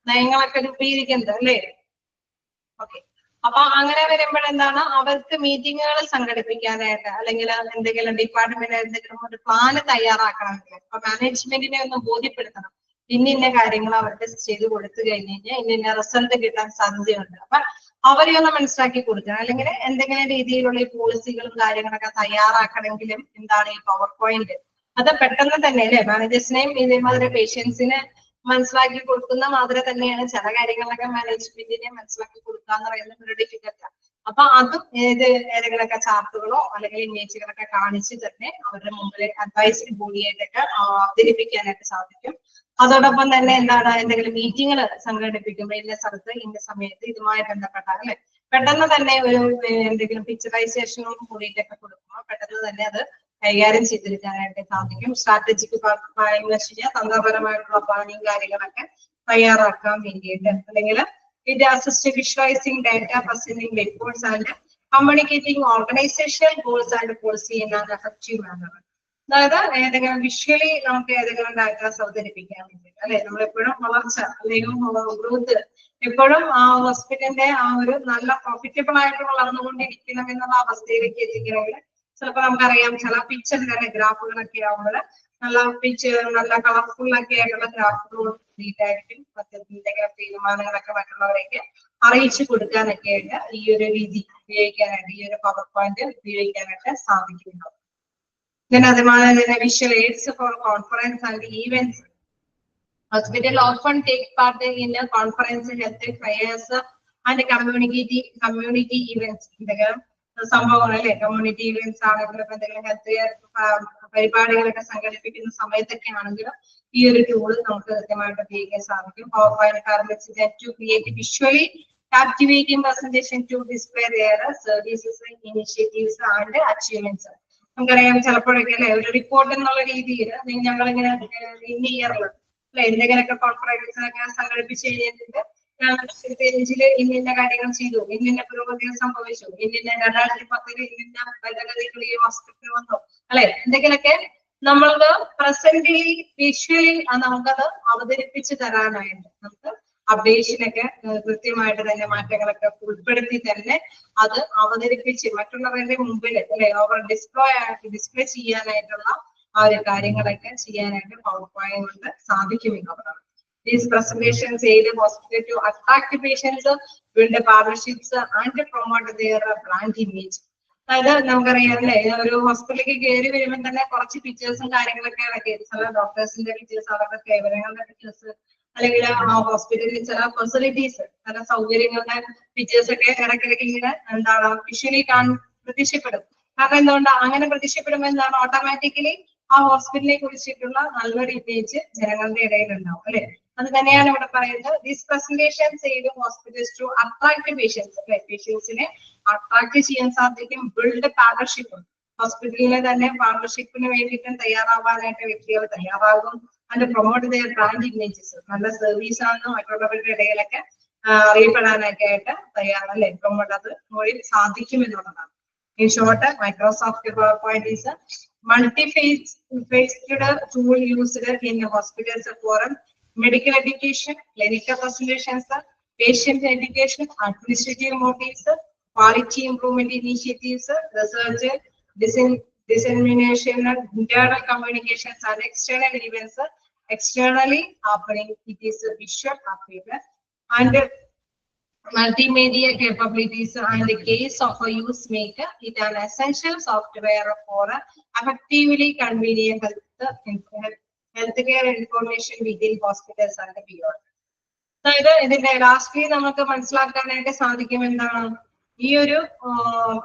നയങ്ങളൊക്കെ രൂപീകരിക്കുന്നത് അല്ലേ. ഓക്കെ, അപ്പൊ അങ്ങനെ വരുമ്പോഴെന്താണ് അവർക്ക് മീറ്റിങ്ങുകൾ സംഘടിപ്പിക്കാനായിട്ട് അല്ലെങ്കിൽ എന്തെങ്കിലും ഡിപ്പാർട്ട്മെന്റ് എന്തെങ്കിലും ഒരു പ്ലാന് തയ്യാറാക്കണമെങ്കിൽ അപ്പൊ മാനേജ്മെന്റിനെ ഒന്ന് ബോധ്യപ്പെടുത്തണം, ഇന്ന കാര്യങ്ങൾ അവർക്ക് ചെയ്ത് കൊടുത്തു കഴിഞ്ഞ് കഴിഞ്ഞാൽ ഇന്ന റിസൾട്ട് കിട്ടാൻ സാധ്യതയുണ്ട്. അപ്പൊ അവരെ ഒന്ന് മനസ്സിലാക്കി കൊടുക്കണം. അല്ലെങ്കിൽ എന്തെങ്കിലും രീതിയിലുള്ള ഈ പോളിസികളും കാര്യങ്ങളൊക്കെ തയ്യാറാക്കണമെങ്കിലും എന്താണ് ഈ പവർ പോയിന്റ് അത് പെട്ടെന്ന് തന്നെ അല്ലെ മാനേജേഴ്സിനെയും ഇതേമാതിരി പേഷ്യൻസിനെ മനസ്സിലാക്കി കൊടുക്കുന്ന മാതിരി തന്നെയാണ് ചില കാര്യങ്ങളൊക്കെ മാനേജ്മെന്റിനെ മനസ്സിലാക്കി കൊടുക്കുക എന്ന് പറയുന്നത് ഒരു ഡിഫിക്കൽട്ടാണ്. അപ്പൊ അതും ഏതെങ്കിലുമൊക്കെ ചാർട്ടുകളോ അല്ലെങ്കിൽ ഇമേജുകളൊക്കെ കാണിച്ച് തന്നെ അവരുടെ മുമ്പിൽ അഡ്വൈസറി ബോഡിയായിട്ടൊക്കെ അവതരിപ്പിക്കാനായിട്ട് സാധിക്കും. അതോടൊപ്പം തന്നെ എന്താണ് എന്തെങ്കിലും മീറ്റിങ്ങുകൾ സംഘടിപ്പിക്കുമ്പോൾ ഇന്ന സ്ഥലത്ത് ഇന്ന സമയത്ത് ഇതുമായി ബന്ധപ്പെട്ട അല്ലെ പെട്ടെന്ന് തന്നെ ഒരു എന്തെങ്കിലും പിക്ചറൈസേഷനും കൂടിയിട്ടൊക്കെ കൊടുക്കുമ്പോൾ പെട്ടെന്ന് തന്നെ അത് കൈകാര്യം ചെയ്തെടുക്കാനായിട്ട് സാധിക്കും. സ്ട്രാറ്റജിക് പ്ലാനിങ് വെച്ച് കഴിഞ്ഞാൽ തന്ത്രപരമായിട്ടുള്ള പ്ലാനിങ് കാര്യങ്ങളൊക്കെ തയ്യാറാക്കാൻ വേണ്ടിയിട്ട് അല്ലെങ്കിൽ It assists visualizing data, presenting reports, and communicating organizational goals and policy in an effective manner. അതായത് ഏതെങ്കിലും വിഷ്വലി നമുക്ക് ഏതെങ്കിലും ഡാറ്റാസ് അവതരിപ്പിക്കാൻ വേണ്ടി അല്ലെ, നമ്മളെപ്പോഴും വളർച്ച അല്ലെങ്കിൽ ഗ്രോത്ത് എപ്പോഴും ആ ഹോസ്പിറ്റലിന്റെ ആ ഒരു നല്ല പ്രോഫിറ്റബിൾ ആയിട്ട് വളർന്നുകൊണ്ടിരിക്കണം എന്നുള്ള അവസ്ഥയിലേക്ക് എത്തിക്കണമെങ്കിൽ ചിലപ്പോൾ നമുക്കറിയാം ചില പിക്ചറിന്റെ ഗ്രാഫുകളൊക്കെ ആവുമ്പോൾ നല്ല പിക്ചർ നല്ല കളർഫുൾ ഒക്കെ ആയിട്ടുള്ള ഗ്രാഫുകളോട് കൂടിയിട്ടായിരിക്കും എന്തെങ്കിലും തീരുമാനങ്ങളൊക്കെ മറ്റുള്ളവരേക്ക് അറിയിച്ചു കൊടുക്കാനൊക്കെ ആയിട്ട് ഈ ഒരു രീതി ഉപയോഗിക്കാനായിട്ട് ഈ ഒരു പവർ പോയിന്റ് ഉപയോഗിക്കാനായിട്ട് സാധിക്കുന്നു. അതുപോലെ തന്നെ visual aids for conference and events. Hospital often take part in a conference, health fairs and community events. സംഭവങ്ങൾ അല്ലെ, കമ്മ്യൂണിറ്റി ഇവന്റ്സ് ആണെങ്കിലും എന്തെങ്കിലും ഹെൽത്ത് കെയർ പരിപാടികളൊക്കെ സംഘടിപ്പിക്കുന്ന സമയത്തൊക്കെ ആണെങ്കിലും ഈ ഒരു ടൂൾ നമുക്ക് കൃത്യമായിട്ട് ഉപയോഗിക്കാൻ സാധിക്കും. Power point to create visually captivating presentation to display their services, initiatives and achievements. നമുക്കറിയാം ചിലപ്പോഴൊക്കെ അല്ലെ ഒരു റിപ്പോർട്ട് എന്നുള്ള രീതിയിൽ ഞങ്ങളിങ്ങനെ ഇന്ന ഇയറിൽ അല്ലെ എന്തെങ്കിലുമൊക്കെ കോൺഫറൻസിനൊക്കെ സംഘടിപ്പിച്ച് കഴിഞ്ഞിട്ട് ഇന്ന കാര്യങ്ങൾ ചെയ്തു, ഇന്ന പുരോഗതികൾ സംഭവിച്ചു, ഇന്ന 2010 ഇന്ന ഭേദഗതികൾ ഈ ഹോസ്പിറ്റലിൽ വന്നു അല്ലെ, എന്തെങ്കിലുമൊക്കെ നമ്മൾക്ക് പ്രസന്റ്ലി വിഷ്വലി നമുക്കത് അവതരിപ്പിച്ച് തരാനായിട്ട് നമുക്ക് അപ്ഡേഷനൊക്കെ കൃത്യമായിട്ട് തന്നെ മാറ്റങ്ങളൊക്കെ ഉൾപ്പെടുത്തി തന്നെ അത് അവതരിപ്പിച്ച് മറ്റുള്ളവരുടെ മുമ്പിൽ അല്ലെ അവർ ഡിസ്പ്ലേ ചെയ്യാനായിട്ടുള്ള ആ ഒരു കാര്യങ്ങളൊക്കെ ചെയ്യാനായിട്ട് പവർ പോയിന്റ് കൊണ്ട് സാധിക്കുമെന്നുള്ളതാണ്. These presentations aid the hospital to attract patients, build partnerships and promote their brand image. അതായത് നമുക്കറിയാം അല്ലെ, ഒരു ഹോസ്പിറ്റലിലേക്ക് കയറി വരുമ്പോൾ തന്നെ കുറച്ച് പിക്ചേഴ്സും കാര്യങ്ങളൊക്കെ ചില ഡോക്ടേഴ്സിന്റെ പിക്ചേഴ്സ്, അവരുടെ സേവനങ്ങളുടെ പിക്ചേഴ്സ്, അല്ലെങ്കിൽ ആ ഹോസ്പിറ്റലിൽ ചില ഫെസിലിറ്റീസ് ചില സൗകര്യങ്ങളുടെ പിക്ചേഴ്സ് ഒക്കെ ഇടയ്ക്കിടയ്ക്ക് ഇങ്ങനെ എന്താണ് വിഷ്വലി പ്രത്യക്ഷപ്പെടും. കാരണം എന്തുകൊണ്ട് അങ്ങനെ പ്രത്യക്ഷപ്പെടുമ്പോൾ എന്താണ് ഓട്ടോമാറ്റിക്കലി ആ ഹോസ്പിറ്റലിനെ കുറിച്ചിട്ടുള്ള നല്ലൊരു ഇമേജ് ജനങ്ങളുടെ ഇടയിൽ ഉണ്ടാവും അല്ലെ. അത് തന്നെയാണ് ഇവിടെ പറയുന്നത്. These presentations aid hospitals to attract patients. പേഷ്യൻസിനെ അട്രാക്ട് ചെയ്യാൻ സാധിക്കും. ബിൽഡ് പാർട്ണർഷിപ്പ്, ഹോസ്പിറ്റലിലെ തന്നെ പാർട്ണർഷിപ്പിന് വേണ്ടിയിട്ട് തയ്യാറാവാനായിട്ട് വ്യക്തികൾ തയ്യാറാകും. and promote their brand images. നല്ല സർവീസ് ആണെന്ന് മറ്റുള്ളവരുടെ ഇടയിലൊക്കെ അറിയപ്പെടാനൊക്കെ ആയിട്ട് തയ്യാറല്ലേ, പ്രൊമോട്ട് അത് വഴി സാധിക്കും എന്നുള്ളതാണ്. In short, Microsoft PowerPoint is a multi-faceted tool used in hospitals for medical education, clinical presentations, patient education, administrative motives, quality improvement initiatives, research, dissemination, internal communications, and external events. Externally happening, it is a visual appearance and multimedia capabilities, and the case of a use make it an essential software for effectively convenient healthcare information within hospitals and beyond. അതായത് ഇതിന്റെ lastly നമുക്ക് മനസ്സിലാക്കാനായിട്ട് സാധിക്കും എന്താണ് ഈ ഒരു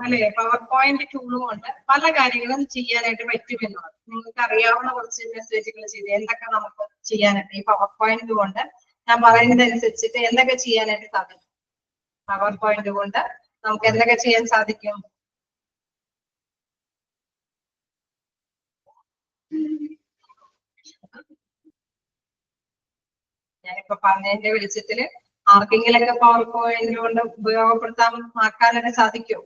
അല്ലെ power point ടൂളും കൊണ്ട് പല കാര്യങ്ങളും ചെയ്യാനായിട്ട് പറ്റുമെന്നുള്ളത്. നിങ്ങൾക്ക് അറിയാവുന്ന കുറച്ച് മെസ്സേജുകൾ ചെയ്ത് എന്തൊക്കെ നമുക്ക് ചെയ്യാനായിട്ട് ഈ പവർ പോയിന്റ് കൊണ്ട് ഞാൻ പറയുന്നതനുസരിച്ചിട്ട് എന്തൊക്കെ ചെയ്യാനായിട്ട് സാധിക്കും. പവർ പോയിന്റ് കൊണ്ട് നമുക്ക് എന്തൊക്കെ ചെയ്യാൻ സാധിക്കും? ഞാനിപ്പോ പറഞ്ഞതിന്റെ വെളിച്ചത്തില് ആർക്കെങ്കിലൊക്കെ പവർ പോയിന്റ് കൊണ്ട് ആക്കാനായിട്ട് സാധിക്കും,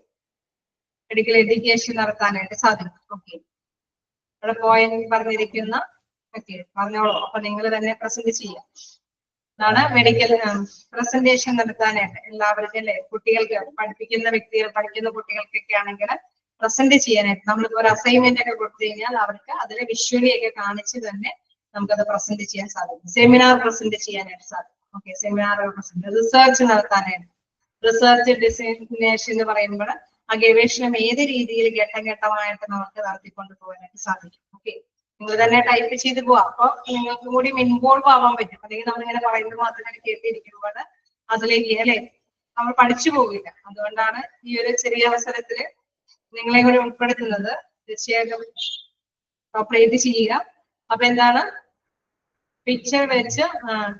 മെഡിക്കൽ എഡ്യൂക്കേഷൻ നടത്താനായിട്ട് സാധിക്കും. ഓക്കെ, ഇവിടെ പോയിന്റ് പറഞ്ഞിരിക്കുന്ന പറഞ്ഞോളൂ. അപ്പൊ നിങ്ങൾ തന്നെ പ്രസന്റ് ചെയ്യാം. അതാണ് മെഡിക്കൽ പ്രസന്റേഷൻ നടത്താനായിട്ട് എല്ലാവർക്കും അല്ലെ, കുട്ടികൾക്ക് പഠിപ്പിക്കുന്ന വ്യക്തികൾ പഠിക്കുന്ന കുട്ടികൾക്കൊക്കെ ആണെങ്കിൽ പ്രസന്റ് ചെയ്യാനായിട്ട് നമ്മളിപ്പോ ഒരു അസൈൻമെന്റ് ഒക്കെ കൊടുത്തു കഴിഞ്ഞാൽ അവർക്ക് അതിലെ വിഷ്വലി ഒക്കെ കാണിച്ച് തന്നെ നമുക്കത് പ്രസന്റ് ചെയ്യാൻ സാധിക്കും. സെമിനാർ പ്രസന്റ് ചെയ്യാനായിട്ട് സാധിക്കും. ഓക്കെ, സെമിനാർ പ്രസന്റ്, റിസർച്ച് നടത്താനായിട്ട്, റിസർച്ച് ഡിസൈനേഷൻ എന്ന് പറയുമ്പോൾ ആ ഗവേഷണം ഏത് രീതിയിൽ ഘട്ടം ഘട്ടമായിട്ട് നമുക്ക് നടത്തിക്കൊണ്ട് പോകാനായിട്ട് സാധിക്കും. ഓക്കെ, നിങ്ങൾ തന്നെ ടൈപ്പ് ചെയ്ത് പോവാം. അപ്പൊ നിങ്ങൾക്ക് കൂടി ഇൻവോൾവ് ആവാൻ പറ്റും. അല്ലെങ്കിൽ നമ്മളിങ്ങനെ പറയുന്നത് മാത്രം കേട്ടിരിക്കുമ്പോൾ അതിലേക്ക് അല്ലെ നമ്മൾ പഠിച്ചു പോകില്ല. അതുകൊണ്ടാണ് ഈ ഒരു ചെറിയ അവസരത്തില് നിങ്ങളെ കൂടി ഉൾപ്പെടുത്തുന്നത്. തീർച്ചയായിട്ടും കോപ്പറേറ്റ് ചെയ്യുക. അപ്പൊ എന്താണ് പിക്ചർ വെച്ച്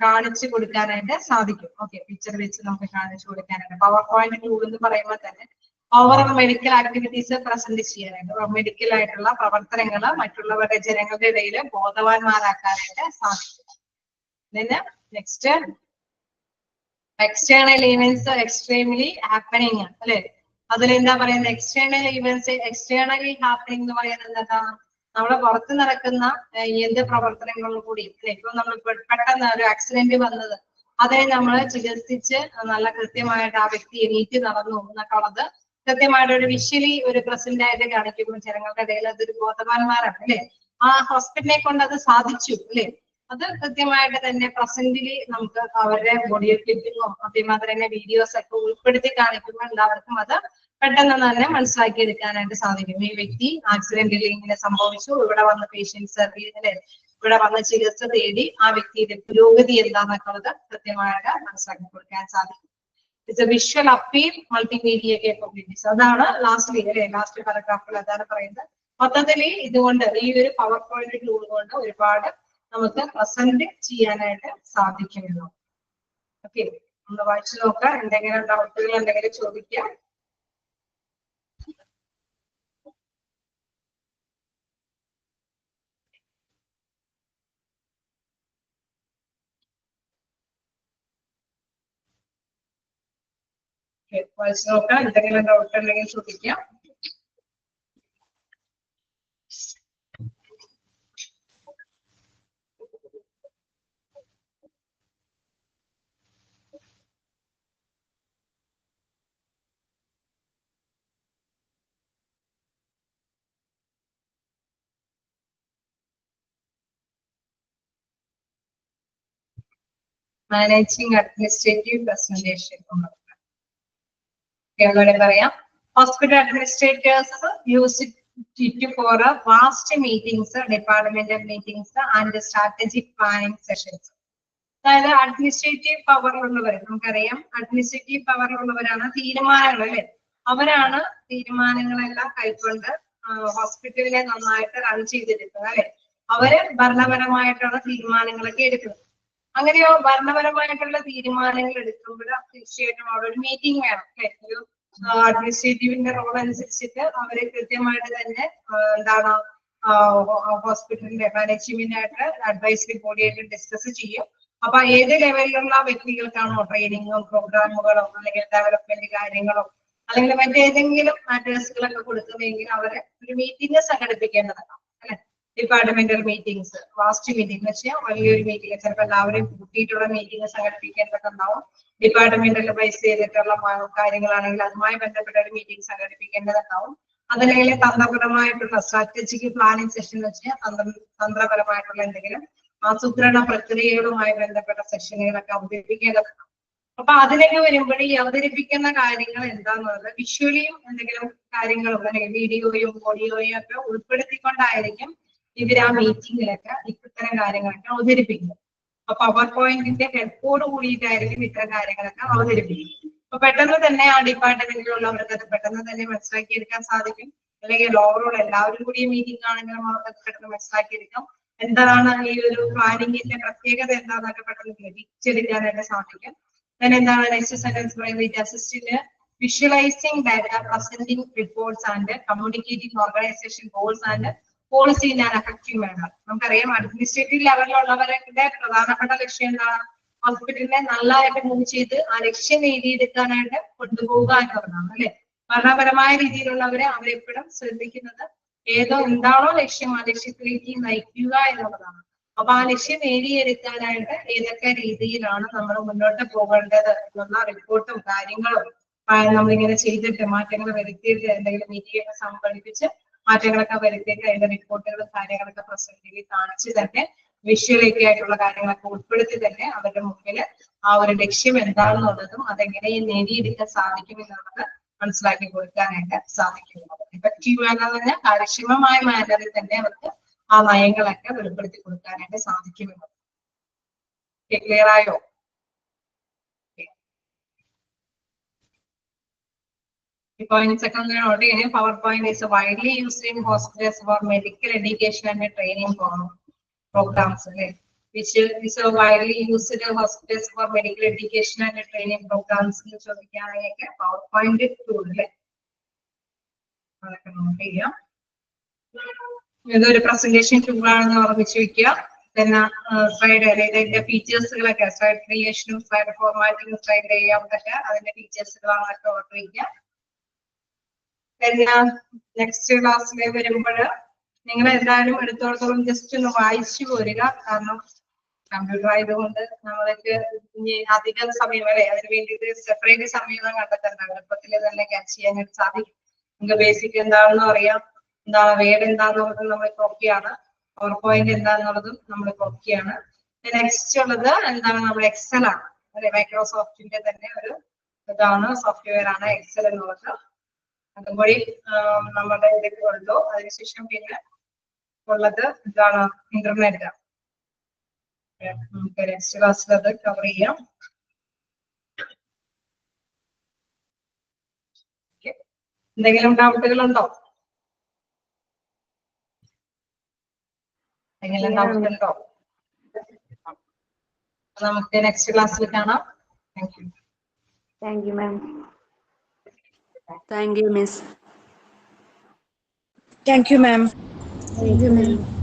കാണിച്ചു കൊടുക്കാനായിട്ട് സാധിക്കും. ഓക്കെ, പിക്ചർ വെച്ച് നമുക്ക് കാണിച്ചു കൊടുക്കാനായിട്ട് പവർ പോയിന്റ് ടൂൾ എന്ന് പറയുമ്പോൾ തന്നെ ഓവർ മെഡിക്കൽ ആക്ടിവിറ്റീസ് പ്രസന്റ് ചെയ്യാനായിട്ട് മെഡിക്കൽ ആയിട്ടുള്ള പ്രവർത്തനങ്ങൾ മറ്റുള്ളവരുടെ ജനങ്ങളുടെ ഇടയിൽ ബോധവാന്മാരാക്കാനായിട്ട് സാധിക്കും. പിന്നെ next external events extremely happening അല്ലെ. അതിലെന്താ പറയുന്നത്? എക്സ്റ്റേണൽ ഈവൻസ് എക്സ്റ്റേണലി ഹാപ്പനിങ് എന്ന് പറയുന്നത് എന്താ? നമ്മളെ പുറത്ത് നടക്കുന്ന എന്ത് പ്രവർത്തനങ്ങളും കൂടി അല്ലെ. ഇപ്പൊ നമ്മൾ പെട്ടെന്ന് ഒരു ആക്സിഡന്റ് വന്നത്, അതിനെ നമ്മൾ ചികിത്സിച്ച് നല്ല കൃത്യമായിട്ട് ആ വ്യക്തി എണീറ്റ് നടന്നു എന്നൊക്കെ ഉള്ളത് കൃത്യമായിട്ട് ഒരു വിഷ്വലി ഒരു പ്രസന്റ് ആയിട്ട് കാണിക്കുമ്പോൾ ജനങ്ങളുടെ ഇടയിൽ അതൊരു ബോധവാന്മാരാണ് അല്ലെ. ആ ഹോസ്പിറ്റലിനെ കൊണ്ട് അത് സാധിച്ചു അല്ലെ. അത് കൃത്യമായിട്ട് തന്നെ പ്രസന്റിലി നമുക്ക് അവരുടെ ബോഡി ക്ലിപ്പിങ്ങും അതേമാതിരി തന്നെ വീഡിയോസ് ഒക്കെ ഉൾപ്പെടുത്തി കാണിക്കുമ്പോൾ എല്ലാവർക്കും അത് പെട്ടെന്ന് തന്നെ മനസ്സിലാക്കി എടുക്കാനായിട്ട് സാധിക്കും. ഈ വ്യക്തി ആക്സിഡന്റിൽ ഇങ്ങനെ സംഭവിച്ചു, ഇവിടെ വന്ന് പേഷ്യന്റ് സർവീസിന് ഇവിടെ വന്ന് ചികിത്സ തേടി ആ വ്യക്തിയുടെ പുരോഗതി എന്താന്നൊക്കെ ഉള്ളത് കൃത്യമായിട്ട് മനസ്സിലാക്കി കൊടുക്കാൻ സാധിക്കും. It's A visual appeal multimedia capabilities. അതാണ് ലാസ്റ്റ് അല്ലെ, ലാസ്റ്റ് പാരഗ്രാഫിൽ അതാണ് പറയുന്നത്. മൊത്തത്തിൽ ഇതുകൊണ്ട് ഈ ഒരു പവർ പോയിന്റ് ടൂൾ കൊണ്ട് ഒരുപാട് നമുക്ക് പ്രസന്റ് ചെയ്യാനായിട്ട് സാധിക്കുന്നു. ഓക്കെ, ഒന്ന് വായിച്ചു നോക്കാം. എന്തെങ്കിലും ഡൗട്ടുകൾ എന്തെങ്കിലും ചോദിക്കാം. വായിച്ചു നോക്കാം. എന്തെങ്കിലും ഡൗട്ട് ഉണ്ടെങ്കിൽ ചോദിക്കാം. മാനേജിങ് അഡ്മിനിസ്ട്രേറ്റീവ് പ്രസന്റേഷൻ ഒന്നുകൂടെ പറയാം. Hospital administrators use it for vast meetings, departmental meetings and strategic planning sessions. അതായത് അഡ്മിനിസ്ട്രേറ്റീവ് പവറിലുള്ളവർ, നമുക്കറിയാം അഡ്മിനിസ്ട്രേറ്റീവ് പവറിലുള്ളവരാണ് തീരുമാനങ്ങൾ അല്ലെ. അവരാണ് തീരുമാനങ്ങളെല്ലാം കൈക്കൊണ്ട് ഹോസ്പിറ്റലിനെ നന്നായിട്ട് റൺ ചെയ്തെടുക്കുന്നത് അല്ലെ. അവര് ഭരണപരമായിട്ടുള്ള തീരുമാനങ്ങളൊക്കെ എടുക്കുന്നത്. അങ്ങനെയോ ഭരണപരമായിട്ടുള്ള തീരുമാനങ്ങൾ എടുക്കുമ്പോൾ തീർച്ചയായിട്ടും അവിടെ ഒരു മീറ്റിംഗ് വേണം അല്ലെ. ഒരു അഡ്മിനിസ്ട്രേറ്റീവിന്റെ റോൾ അനുസരിച്ചിട്ട് അവര് കൃത്യമായിട്ട് തന്നെ എന്താണ് ഹോസ്പിറ്റലിന്റെ മാനേജ്മെന്റ് ആയിട്ട് അഡ്വൈസറി ബോഡിയായിട്ട് ഡിസ്കസ് ചെയ്യും. അപ്പൊ ഏത് ലെവലിലുള്ള വ്യക്തികൾക്കാണോ ട്രെയിനിങ്ങോ പ്രോഗ്രാമുകളോ അല്ലെങ്കിൽ ഡെവലപ്മെന്റ് കാര്യങ്ങളോ അല്ലെങ്കിൽ മറ്റേതെങ്കിലും മാറ്റേഴ്സുകളൊക്കെ കൊടുക്കുമെങ്കിൽ അവര് ഒരു മീറ്റിംഗ് സംഘടിപ്പിക്കേണ്ടതാണ് അല്ലെ. ഡിപ്പാർട്ട്മെന്റൽ മീറ്റിംഗ്സ്, വാസ്റ്റ് മീറ്റിംഗ് വെച്ചാൽ വലിയൊരു മീറ്റിംഗ്, ചിലപ്പോൾ എല്ലാവരെയും കൂട്ടിയിട്ടുള്ള മീറ്റിംഗ് സംഘടിപ്പിക്കേണ്ടതുണ്ടാവും. ഡിപ്പാർട്ട്മെന്റൽ ബേസ് ചെയ്തിട്ടുള്ള കാര്യങ്ങളാണെങ്കിൽ അതുമായി ബന്ധപ്പെട്ട ഒരു മീറ്റിംഗ് സംഘടിപ്പിക്കേണ്ടതുണ്ടാവും. അതല്ലെങ്കിൽ തന്ത്രപരമായിട്ടുള്ള സ്ട്രാറ്റജിക് പ്ലാനിങ് സെഷൻ വെച്ച് തന്ത്രപരമായിട്ടുള്ള എന്തെങ്കിലും ആസൂത്രണ പ്രക്രിയകളുമായി ബന്ധപ്പെട്ട സെഷനുകളൊക്കെ അവതരിപ്പിക്കേണ്ടതുണ്ടാവും. അപ്പൊ അതിനൊക്കെ വരുമ്പോൾ ഈ അവതരിപ്പിക്കുന്ന കാര്യങ്ങൾ എന്താന്നുള്ളത് വിഷ്വലിയും എന്തെങ്കിലും കാര്യങ്ങളും അല്ലെങ്കിൽ വീഡിയോയും ഓഡിയോയും ഒക്കെ ഉൾപ്പെടുത്തിക്കൊണ്ടായിരിക്കും ഇവർ ആ മീറ്റിംഗിലൊക്കെ ഇത്തരം കാര്യങ്ങളൊക്കെ അവതരിപ്പിക്കുന്നത്. അപ്പൊ പവർ പോയിന്റിന്റെ ഹെൽപ്പോട് കൂടിയിട്ടായിരിക്കും ഇത്തരം കാര്യങ്ങളൊക്കെ അവതരിപ്പിക്കുന്നത്. അപ്പൊ പെട്ടെന്ന് തന്നെ ആ ഡിപ്പാർട്ട്മെന്റിലുള്ളവർക്ക് അത് പെട്ടെന്ന് തന്നെ മനസ്സിലാക്കിയെടുക്കാൻ സാധിക്കും. അല്ലെങ്കിൽ ഓവറോൾ എല്ലാവരും കൂടി മീറ്റിംഗ് ആണെങ്കിലും അവർക്ക് പെട്ടെന്ന് മനസ്സിലാക്കിയെടുക്കാം. എന്താണ് ഈ ഒരു പ്ലാനിങ്ങിന്റെ പ്രത്യേകത എന്താണെന്നൊക്കെ പെട്ടെന്ന് ഗ്രഹിച്ചെടുക്കാനായിട്ട് സാധിക്കും. എന്താണ് നെക്സ്റ്റ് സെന്റൻസ് പറയുന്നത്? Assist in visualizing data, presenting reports and communicating organization goals and policy in an effective manner. നമുക്കറിയാം അഡ്മിനിസ്ട്രേറ്റീവ് ലെവലിലുള്ളവരുടെ പ്രധാനപ്പെട്ട ലക്ഷ്യം എന്താണ്? ഹോസ്പിറ്റലിനെ നല്ലതായിട്ട് മൂവ് ചെയ്ത് ആ ലക്ഷ്യം നേടിയെടുക്കാനായിട്ട് കൊണ്ടുപോകുക എന്നുള്ളതാണ് അല്ലെ. ഭരണപരമായ രീതിയിലുള്ളവരെ അവരെപ്പോഴും ശ്രദ്ധിക്കുന്നത് എന്താണോ ലക്ഷ്യം ആ ലക്ഷ്യത്തിലേക്ക് നയിക്കുക എന്നുള്ളതാണ്. അപ്പൊ ആ ലക്ഷ്യം നേടിയെടുക്കാനായിട്ട് ഏതൊക്കെ രീതിയിലാണ് നമ്മൾ മുന്നോട്ട് പോകേണ്ടത് എന്നുള്ള റിപ്പോർട്ടും കാര്യങ്ങളും നമ്മളിങ്ങനെ ചെയ്തിട്ട് മാറ്റങ്ങൾ വരുത്തിയിട്ട് എന്തെങ്കിലും മീറ്റിംഗ് സംഘടിപ്പിച്ച് മാറ്റങ്ങളൊക്കെ വരുത്തിയിട്ട് അതിന്റെ റിപ്പോർട്ടുകളും കാര്യങ്ങളൊക്കെ പ്രസന്റിൽ കാണിച്ച് തന്നെ വിഷ്വലൊക്കെ ആയിട്ടുള്ള കാര്യങ്ങളൊക്കെ ഉൾപ്പെടുത്തി തന്നെ അവരുടെ മുമ്പിൽ ആ ഒരു ലക്ഷ്യം എന്താണെന്നുള്ളതും അതെങ്ങനെ നേടിയെടുക്കാൻ സാധിക്കും എന്നുള്ളത് മനസ്സിലാക്കി കൊടുക്കാനായിട്ട് സാധിക്കുന്നത്. എഫക്റ്റീവ് എന്ന് പറഞ്ഞാൽ കാര്യക്ഷമമായ മാനറിൽ തന്നെ അവർക്ക് ആ നയങ്ങളൊക്കെ വെളിപ്പെടുത്തി കൊടുക്കാനായിട്ട് സാധിക്കുമെന്നത്. ക്ലിയർ ആയോ? Points ഒക്കെ ഒന്ന് നോട്ട് ചെയ്യണേ. Power point is widely used in hospitals for medical education and training programs, which is widely used in hospitals for medical education and training programs. ചോദിക്കുകയാണെങ്കിൽ പവർ പോയിന്റ് ടൂൾ അല്ലേ, അതൊക്കെ not ചെയ്യാം. ഇതൊരു presentation tool ആണെന്ന് ഓർമ്മിച്ച് വെക്കുക. പിന്നെ slide ഇതിന്റെ ഫീച്ചേഴ്സുകളൊക്കെ സ്ലൈഡ് ക്രിയേഷനും സ്ലൈഡ് ഫോർമാറ്റിംഗും സ്ലൈഡ് ചെയ്യാവുന്നതൊക്കെ അതിന്റെ ഫീച്ചേഴ്സുകളാണ് കവർ ചെയ്യുക. പിന്നെ നെക്സ്റ്റ് ക്ലാസ്സിൽ വരുമ്പോൾ നിങ്ങൾ എന്തായാലും എടുത്തോളത്തോളം ജസ്റ്റ് ഒന്ന് വായിച്ചു പോരുക. കാരണം കമ്പ്യൂട്ടർ ആയതുകൊണ്ട് നമ്മൾക്ക് ഇനി അധികം സമയം അല്ലെ അതിന് വേണ്ടിയിട്ട് സെപ്പറേറ്റ് സമയം കണ്ടെത്തണ്ട, എളുപ്പത്തിൽ തന്നെ ക്യാച്ച് ചെയ്യാനായിട്ട് സാധിക്കും. നിങ്ങൾക്ക് ബേസിക് എന്താണെന്നും അറിയാം, എന്താണ് വേർഡ് എന്താണെന്നുള്ളത് നമ്മൾ ഓക്കെയാണ്, പവർ പോയിന്റ് എന്താണെന്നുള്ളതും നമ്മൾ ഓക്കെയാണ്. നെക്സ്റ്റ് ഉള്ളത് എന്താണ്, നമ്മൾ എക്സൽ ആണ് അല്ലെ, മൈക്രോസോഫ്റ്റിന്റെ തന്നെ ഒരു ഇതാണ് സോഫ്റ്റ്വെയർ ആണ് എക്സൽ എന്നുള്ളത്. അതുവഴി നമ്മുടെ ഇതൊക്കെ ഉള്ളൂ. അതിനുശേഷം പിന്നെ ഉള്ളത് എന്താണ്, ഇന്റർനെറ്റ്. നമുക്ക് നെക്സ്റ്റ് ക്ലാസ്സിൽ അത് കവർ ചെയ്യാം. എന്തെങ്കിലും ഡൗട്ടുകൾ ഉണ്ടോ? എന്തെങ്കിലും ഡൗട്ട് ഉണ്ടോ? നമുക്ക് നെക്സ്റ്റ് ക്ലാസ്സിൽ കാണാം. Thank you. Thank you ma'am. Thank you, Miss. Thank you, ma'am. Thank you, ma'am.